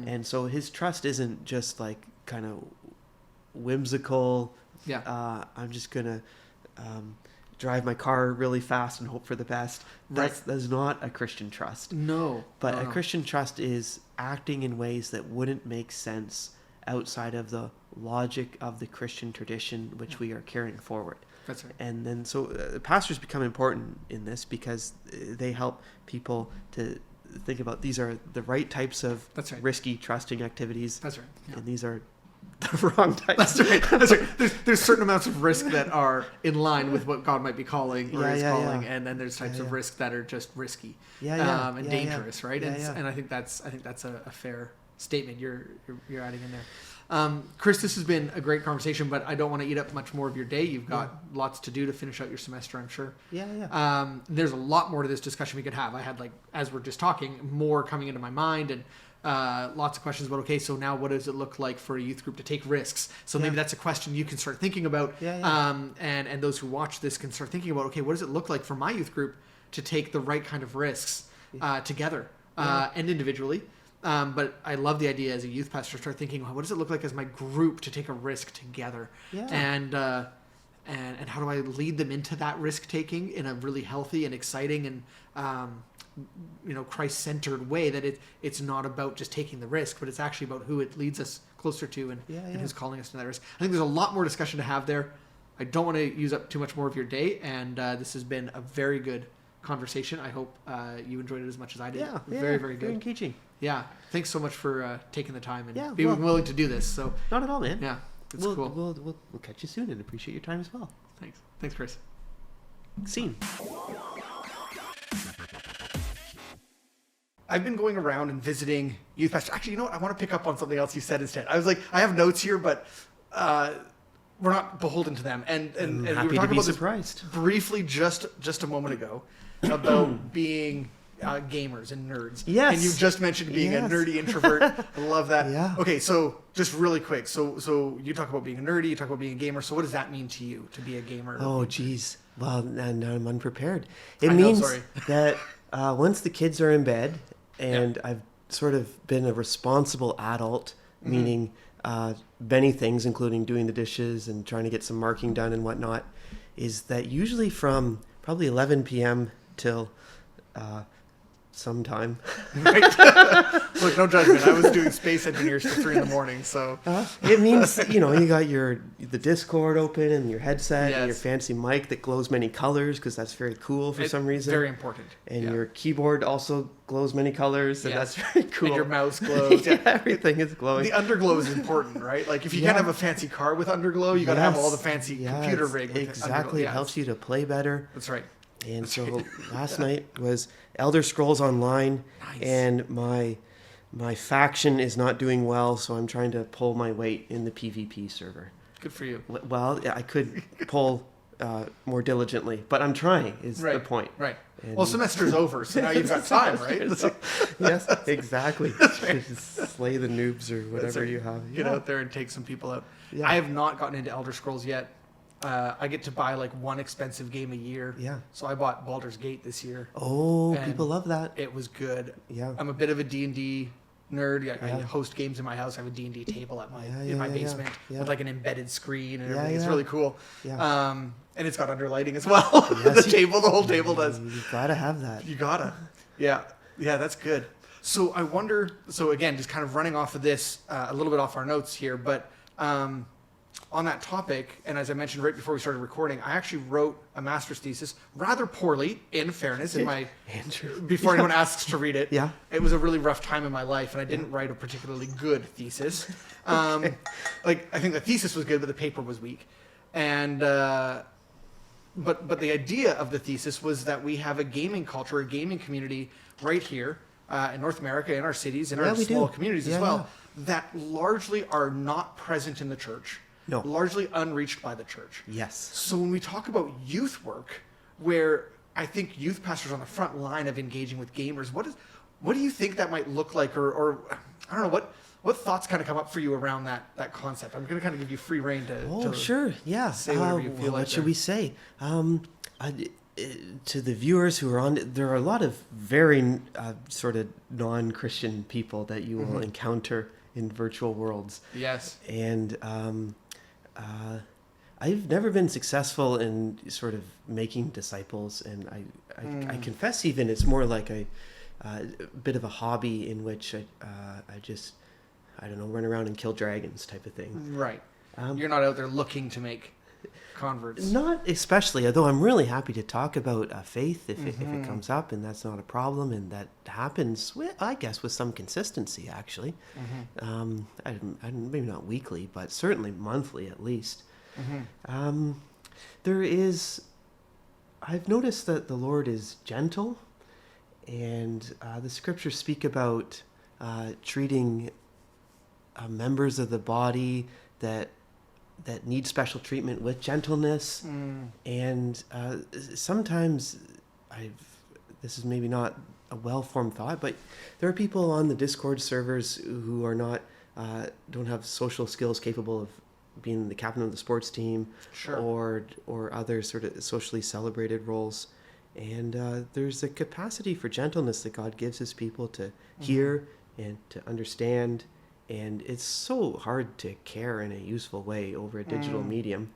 And so his trust isn't just like kind of whimsical, I'm just going to drive my car really fast and hope for the best. That's not a Christian trust. No. But a Christian trust is acting in ways that wouldn't make sense outside of the logic of the Christian tradition which we are carrying forward. That's right. And then so pastors become important in this because they help people to think about these are the right types of risky trusting activities. That's right. Yeah. And these are the wrong types. That's right. There's certain amounts of risk that are in line with what God might be calling or is calling, and then there's types of risk that are just risky and dangerous, right? And I think that's a fair statement you're adding in there. Chris, this has been a great conversation, but I don't want to eat up much more of your day. You've got lots to do to finish out your semester, I'm sure. There's a lot more to this discussion we could have. I had, as we're just talking, more coming into my mind, and lots of questions about, okay, so now what does it look like for a youth group to take risks? So maybe that's a question you can start thinking about. And those who watch this can start thinking about, okay, what does it look like for my youth group to take the right kind of risks together and individually? But I love the idea as a youth pastor, start thinking, well, what does it look like as my group to take a risk together? And how do I lead them into that risk taking in a really healthy and exciting and Christ-centered way, that it's not about just taking the risk, but it's actually about who it leads us closer to and who's calling us to that risk. I think there's a lot more discussion to have there. I don't want to use up too much more of your day, and this has been a very good conversation. I hope you enjoyed it as much as I did. Very, very good. Very engaging. Yeah. Thanks so much for taking the time and being willing to do this. So not at all, man. Yeah. It's cool. We'll catch you soon and appreciate your time as well. Thanks, Chris. Scene. I've been going around and visiting youth pastors. Actually, you know what? I want to pick up on something else you said instead. I was like, I have notes here, but we're not beholden to them. And we were talking about this briefly just a moment ago about being gamers and nerds. Yes. And you just mentioned being a nerdy introvert. I love that. Yeah. Okay, so just really quick. So you talk about being a nerdy, you talk about being a gamer. So what does that mean to you, to be a gamer? Oh, geez. Well, now I'm unprepared. It means that once the kids are in bed and I've sort of been a responsible adult, meaning many things, including doing the dishes and trying to get some marking done and whatnot, is that usually from probably 11 p.m. till sometime. Look, no judgment. I was doing space engineers till 3 a.m, so it means you got the Discord open and your headset and your fancy mic that glows many colors because that's very cool for some reason. Very important. And your keyboard also glows many colors, and that's very cool. And your mouse glows. Everything is glowing. The underglow is important, right? Like if you can't have a fancy car with underglow, you got to have all the fancy computer rig. Exactly, it helps you to play better. That's right. And so last night was Elder Scrolls Online, and my faction is not doing well, so I'm trying to pull my weight in the PvP server. Good for you. Well, I could pull more diligently, but I'm trying, is the point. Right. And Well, semester's over, so now you've got time, right? So, yes, exactly. Just slay the noobs or whatever you have. Get out there and take some people out. Yeah. I have not gotten into Elder Scrolls yet. I get to buy like one expensive game a year. Yeah. So I bought Baldur's Gate this year. Oh, And people love that. It was good. Yeah. I'm a bit of a D&D nerd. I Yeah. host games in my house. I have a D&D table at Yeah, in my yeah, basement yeah. with like an embedded screen and Yeah, everything. It's yeah. really cool. Yeah. And it's got underlighting as well. Yes, The whole table does. You gotta have that. You gotta. Yeah. Yeah, that's good. So I wonder, so again, just kind of running off of this, a little bit off our notes here, but on that topic, and as I mentioned right before we started recording, I actually wrote a master's thesis rather poorly, in fairness, in my Andrew. before anyone asks to read it. Yeah. It was a really rough time in my life, and I didn't write a particularly good thesis. Like, I think the thesis was good, but the paper was weak. And but the idea of the thesis was that we have a gaming culture, a gaming community right here in North America, in our cities, in our we small do. communities as Yeah, well, that largely are not present in the church. No. Largely unreached by the church. Yes. So when we talk about youth work, where I think youth pastors are on the front line of engaging with gamers, what do you think that might look like, or I don't know, what thoughts kind of come up for you around that concept? I'm going to kind of give you free rein to Sure. Yeah. say whatever you feel like. What should we say? To the viewers who are on, there are a lot of very sort of non-Christian people that you will encounter in virtual worlds. Yes. And I've never been successful in sort of making disciples, and I confess even it's more like a bit of a hobby in which I just, I don't know, run around and kill dragons type of thing. Right. You're not out there looking to make converts. Not especially, although I'm really happy to talk about faith if it comes up, and that's not a problem, and that happens, I guess, with some consistency, actually. Maybe not weekly, but certainly monthly at least. I've noticed that the Lord is gentle, and the scriptures speak about treating members of the body that need special treatment with gentleness. And sometimes this is maybe not a well-formed thought, but there are people on the Discord servers who are not don't have social skills capable of being the captain of the sports team. Sure. or other sort of socially celebrated roles. And there's a capacity for gentleness that God gives his people to hear and to understand. And it's so hard to care in a useful way over a digital medium.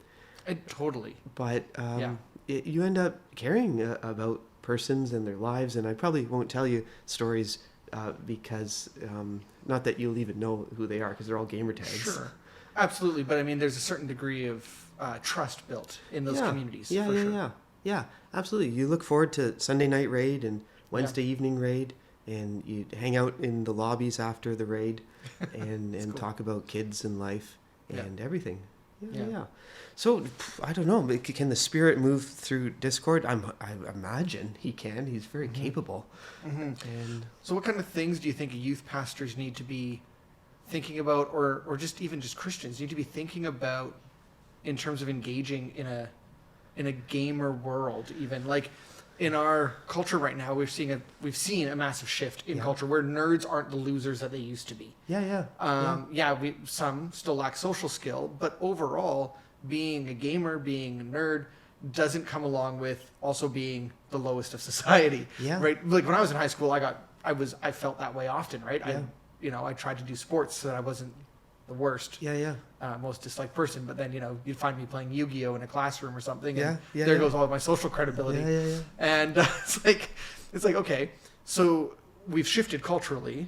Totally. But you end up caring about persons and their lives. And I probably won't tell you stories because, not that you'll even know who they are, because they're all gamer tags. Sure. Absolutely. But I mean, there's a certain degree of trust built in those communities. Yeah, absolutely. You look forward to Sunday night raid and Wednesday evening raid, and you hang out in the lobbies after the raid and cool. Talk about kids and life and everything. Yeah. So I don't know. Can the Spirit move through Discord? I imagine he can. He's very capable. And so, what kind of things do you think youth pastors need to be thinking about, or just even just Christians need to be thinking about in terms of engaging in a gamer world? Even like in our culture right now, we've seen a massive shift in culture where nerds aren't the losers that they used to be. Some still lack social skill, but overall, being a gamer, being a nerd, doesn't come along with also being the lowest of society. Right. Like when I was in high school, I felt that way often. Right. I tried to do sports so that I wasn't the worst, most disliked person. But then, you'd find me playing Yu-Gi-Oh in a classroom or something, and there goes all of my social credibility. And it's like, okay, so we've shifted culturally,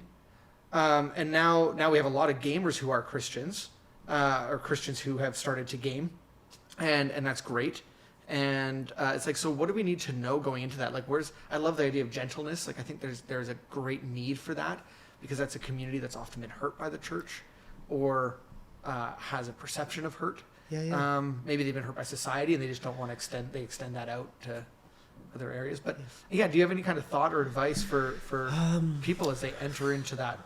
and now we have a lot of gamers who are Christians, or Christians who have started to game, and that's great. And it's like, so what do we need to know going into that? Like, I love the idea of gentleness. Like, I think there's a great need for that, because that's a community that's often been hurt by the church, or has a perception of hurt. Maybe they've been hurt by society and they just don't want to extend that out to other areas. But do you have any kind of thought or advice for people as they enter into that?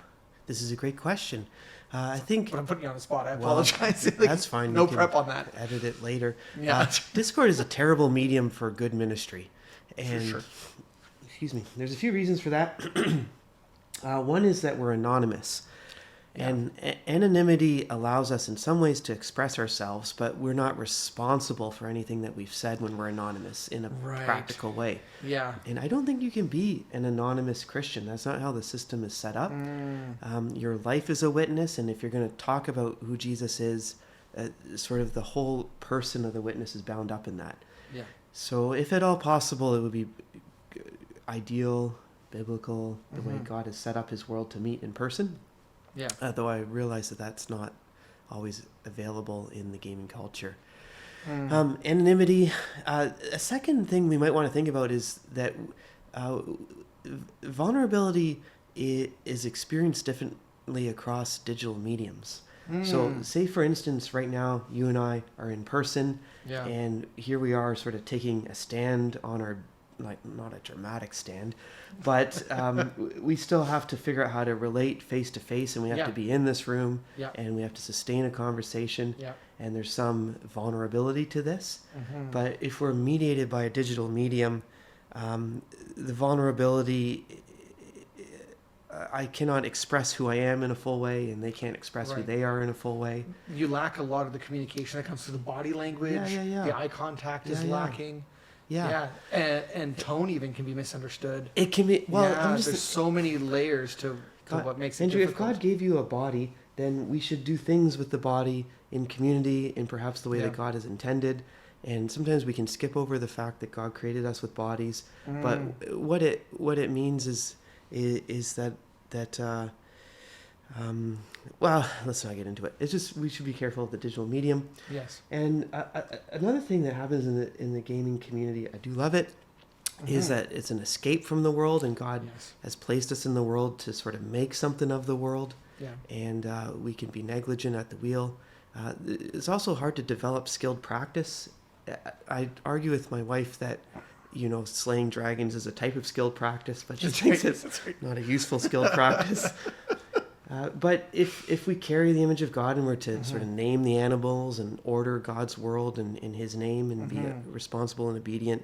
This is a great question. I think... But I'm putting you on the spot. I apologize. That's fine. No prep on that. Edit it later. Yeah. Discord is a terrible medium for good ministry. And Sure. excuse me. There's a few reasons for that. One is that we're anonymous. And anonymity allows us in some ways to express ourselves, but we're not responsible for anything that we've said when we're anonymous in a practical way. Yeah. And I don't think you can be an anonymous Christian. That's not how the system is set up. Your life is a witness, and if you're going to talk about who Jesus is, sort of the whole person of the witness is bound up in that. Yeah. So if at all possible, it would be ideal, biblical, the way God has set up his world to meet in person. Yeah. Though I realize that that's not always available in the gaming culture. Anonymity. A second thing we might want to think about is that vulnerability is experienced differently across digital mediums. So say, for instance, right now, you and I are in person, and here we are sort of taking a stand on our, like, not a dramatic stand, but we still have to figure out how to relate face to face, and we have to be in this room, and we have to sustain a conversation, and there's some vulnerability to this. But if we're mediated by a digital medium, the vulnerability, I cannot express who I am in a full way, and they can't express who they are in a full way. You lack a lot of the communication that comes through the body language. The eye contact is lacking. And tone even can be misunderstood. It can be. Well, there's so many layers to what makes it Andrew, difficult. if God gave you a body, then we should do things with the body in community in perhaps the way that God has intended. And sometimes we can skip over the fact that God created us with bodies. But what it means is that well, let's not get into it. It's just we should be careful of the digital medium. Yes. And another thing that happens in the gaming community, I do love it, is that it's an escape from the world, and God has placed us in the world to sort of make something of the world. Yeah. And we can be negligent at the wheel. It's also hard to develop skilled practice. I argue with my wife that, slaying dragons is a type of skilled practice, but she thinks it's not a useful skilled practice. But if we carry the image of God and we're to sort of name the animals and order God's world in his name and be responsible and obedient,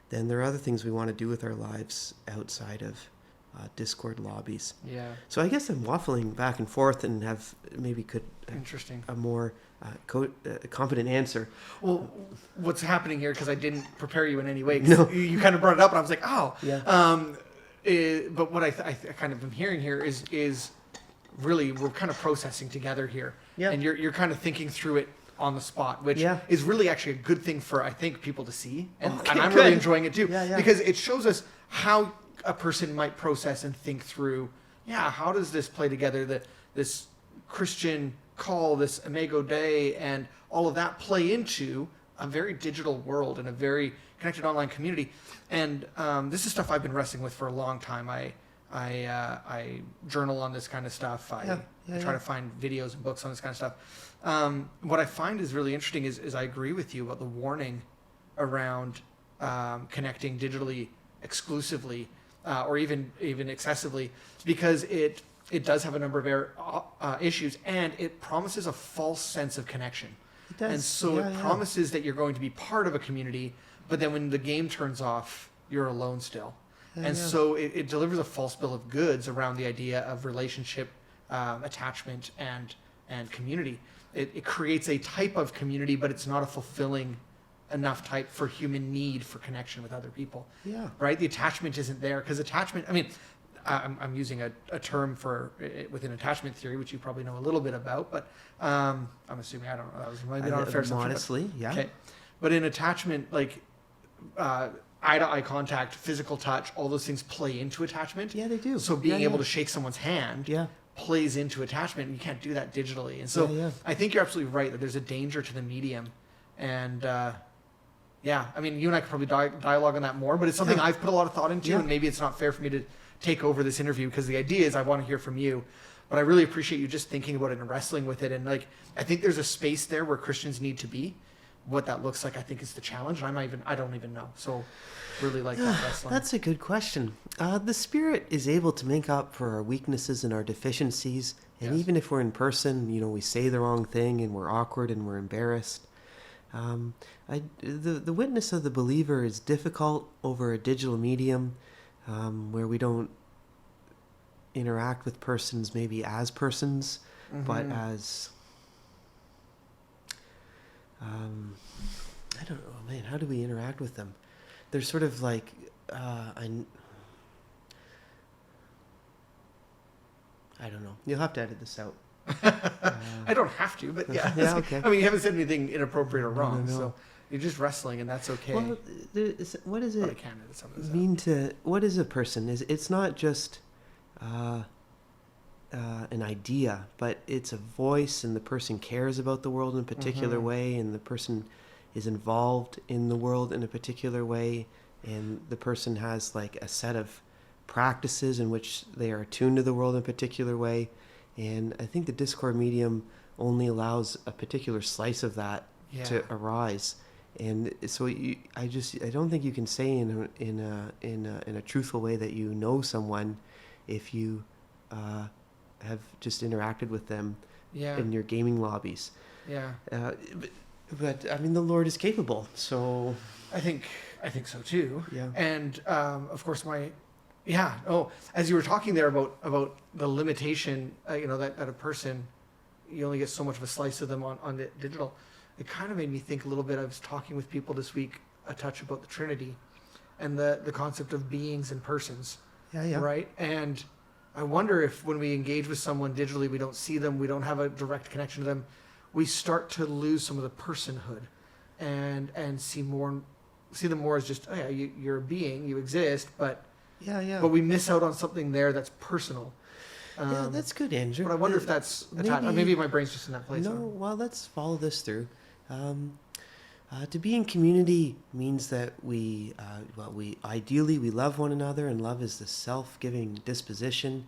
then there are other things we want to do with our lives outside of Discord lobbies. Yeah. So I guess I'm waffling back and forth and have maybe interesting a more competent answer. Well, what's happening here, because I didn't prepare you in any way. No. You kind of brought it up and I was like, oh. Yeah. But what I kind of am hearing here is really we're kind of processing together here. Yeah. And you're kind of thinking through it on the spot, which is really actually a good thing for, I think, people to see. And I'm really enjoying it too. Because it shows us how a person might process and think through, how does this play together? This Christian call, this Imago Dei, and all of that play into a very digital world and a very connected online community. And this is stuff I've been wrestling with for a long time. I journal on this kind of stuff. I try to find videos and books on this kind of stuff. What I find is really interesting is I agree with you about the warning around connecting digitally exclusively or even excessively, because it does have a number of issues, and it promises a false sense of connection. It does. And so it promises that you're going to be part of a community, but then when the game turns off, you're alone still. So it delivers a false bill of goods around the idea of relationship, attachment, and community. It creates a type of community, but it's not a fulfilling enough type for human need for connection with other people. Yeah. Right? The attachment isn't there, because attachment, I mean, I'm using a term for within attachment theory, which you probably know a little bit about, but I'm assuming, I don't know, that was maybe not a fair assumption. Modestly, yeah. Okay. But in attachment, like eye-to-eye contact, physical touch, all those things play into attachment. Yeah, they do. So being able to shake someone's hand plays into attachment. You can't do that digitally. And so I think you're absolutely right that there's a danger to the medium. And I mean, you and I could probably dialogue on that more, but it's something I've put a lot of thought into, and maybe it's not fair for me to take over this interview, because the idea is I want to hear from you. But I really appreciate you just thinking about it and wrestling with it. And I think there's a space there where Christians need to be. What that looks like, I think, is the challenge. And I don't even know. So really like that wrestling. That's a good question. The Spirit is able to make up for our weaknesses and our deficiencies. And even if we're in person, we say the wrong thing and we're awkward and we're embarrassed. The witness of the believer is difficult over a digital medium, where we don't interact with persons maybe as persons, but as I don't know, man. How do we interact with them? They're sort of like I don't know. You'll have to edit this out. I don't have to, but yeah. Yeah, okay. I mean, you haven't said anything inappropriate or wrong, No. so you're just wrestling, and that's okay. Well, what does But I it can edit some of this out. mean to? What is a person? It's not just an idea, but it's a voice, and the person cares about the world in a particular way, and the person is involved in the world in a particular way, and the person has like a set of practices in which they are attuned to the world in a particular way. And I think the Discord medium only allows a particular slice of that to arise. And so I don't think you can say in a truthful way that you know someone if you have just interacted with them in your gaming lobbies. Yeah. But I mean, the Lord is capable, so I think so too. Yeah. And of course, as you were talking there about the limitation, that a person, you only get so much of a slice of them on the digital. It kind of made me think a little bit. I was talking with people this week a touch about the Trinity and the concept of beings and persons. Yeah. Right. And I wonder if when we engage with someone digitally, we don't see them, we don't have a direct connection to them, we start to lose some of the personhood and see them more as just, you're a being, you exist, but but we miss out on something there that's personal. Yeah, that's good, Andrew. But I wonder if that's maybe my brain's just in that place. No, well, let's follow this through. To be in community means that we ideally we love one another, and love is the self-giving disposition,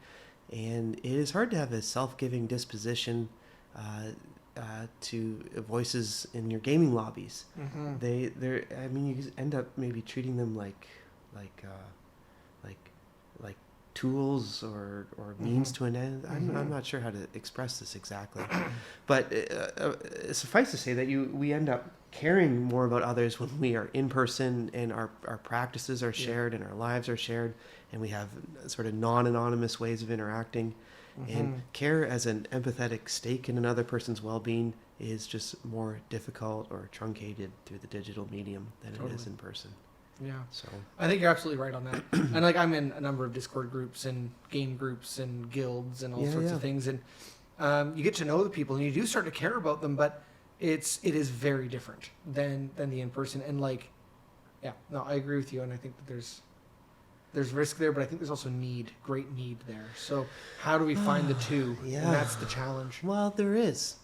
and it is hard to have a self-giving disposition to voices in your gaming lobbies. I mean, you end up maybe treating them like tools or means to an end. I'm not sure how to express this exactly, but suffice to say that we end up caring more about others when we are in person, and our practices are shared and our lives are shared, and we have sort of non-anonymous ways of interacting. And care as an empathetic stake in another person's well-being is just more difficult or truncated through the digital medium than it is in person. Yeah. So I think you're absolutely right on that. And like, I'm in a number of Discord groups and game groups and guilds and all sorts of things. And you get to know the people, and you do start to care about them, but it is very different than the in-person. And like, I agree with you. And I think that there's risk there, but I think there's also great need there. So how do we find the two? Yeah. And that's the challenge. Well, there is.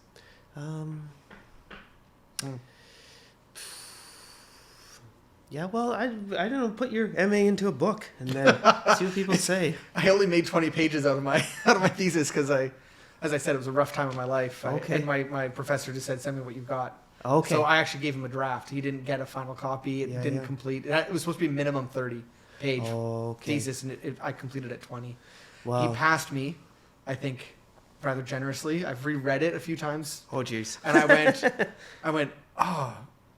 Yeah, well, I don't know, put your MA into a book and then see what people say. I only made 20 pages out of my thesis because as I said, it was a rough time of my life. Okay. And my professor just said, send me what you've got. Okay. So I actually gave him a draft. He didn't get a final copy. It didn't complete. It was supposed to be minimum 30-page thesis, and I completed at 20. Wow. He passed me, I think, rather generously. I've reread it a few times. Oh, jeez. And I went,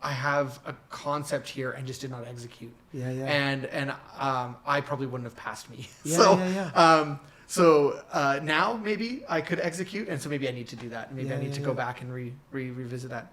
I have a concept here and just did not execute. Yeah. And I probably wouldn't have passed me. Yeah. So now maybe I could execute, and so maybe I need to do that. Maybe I need to go back and revisit that.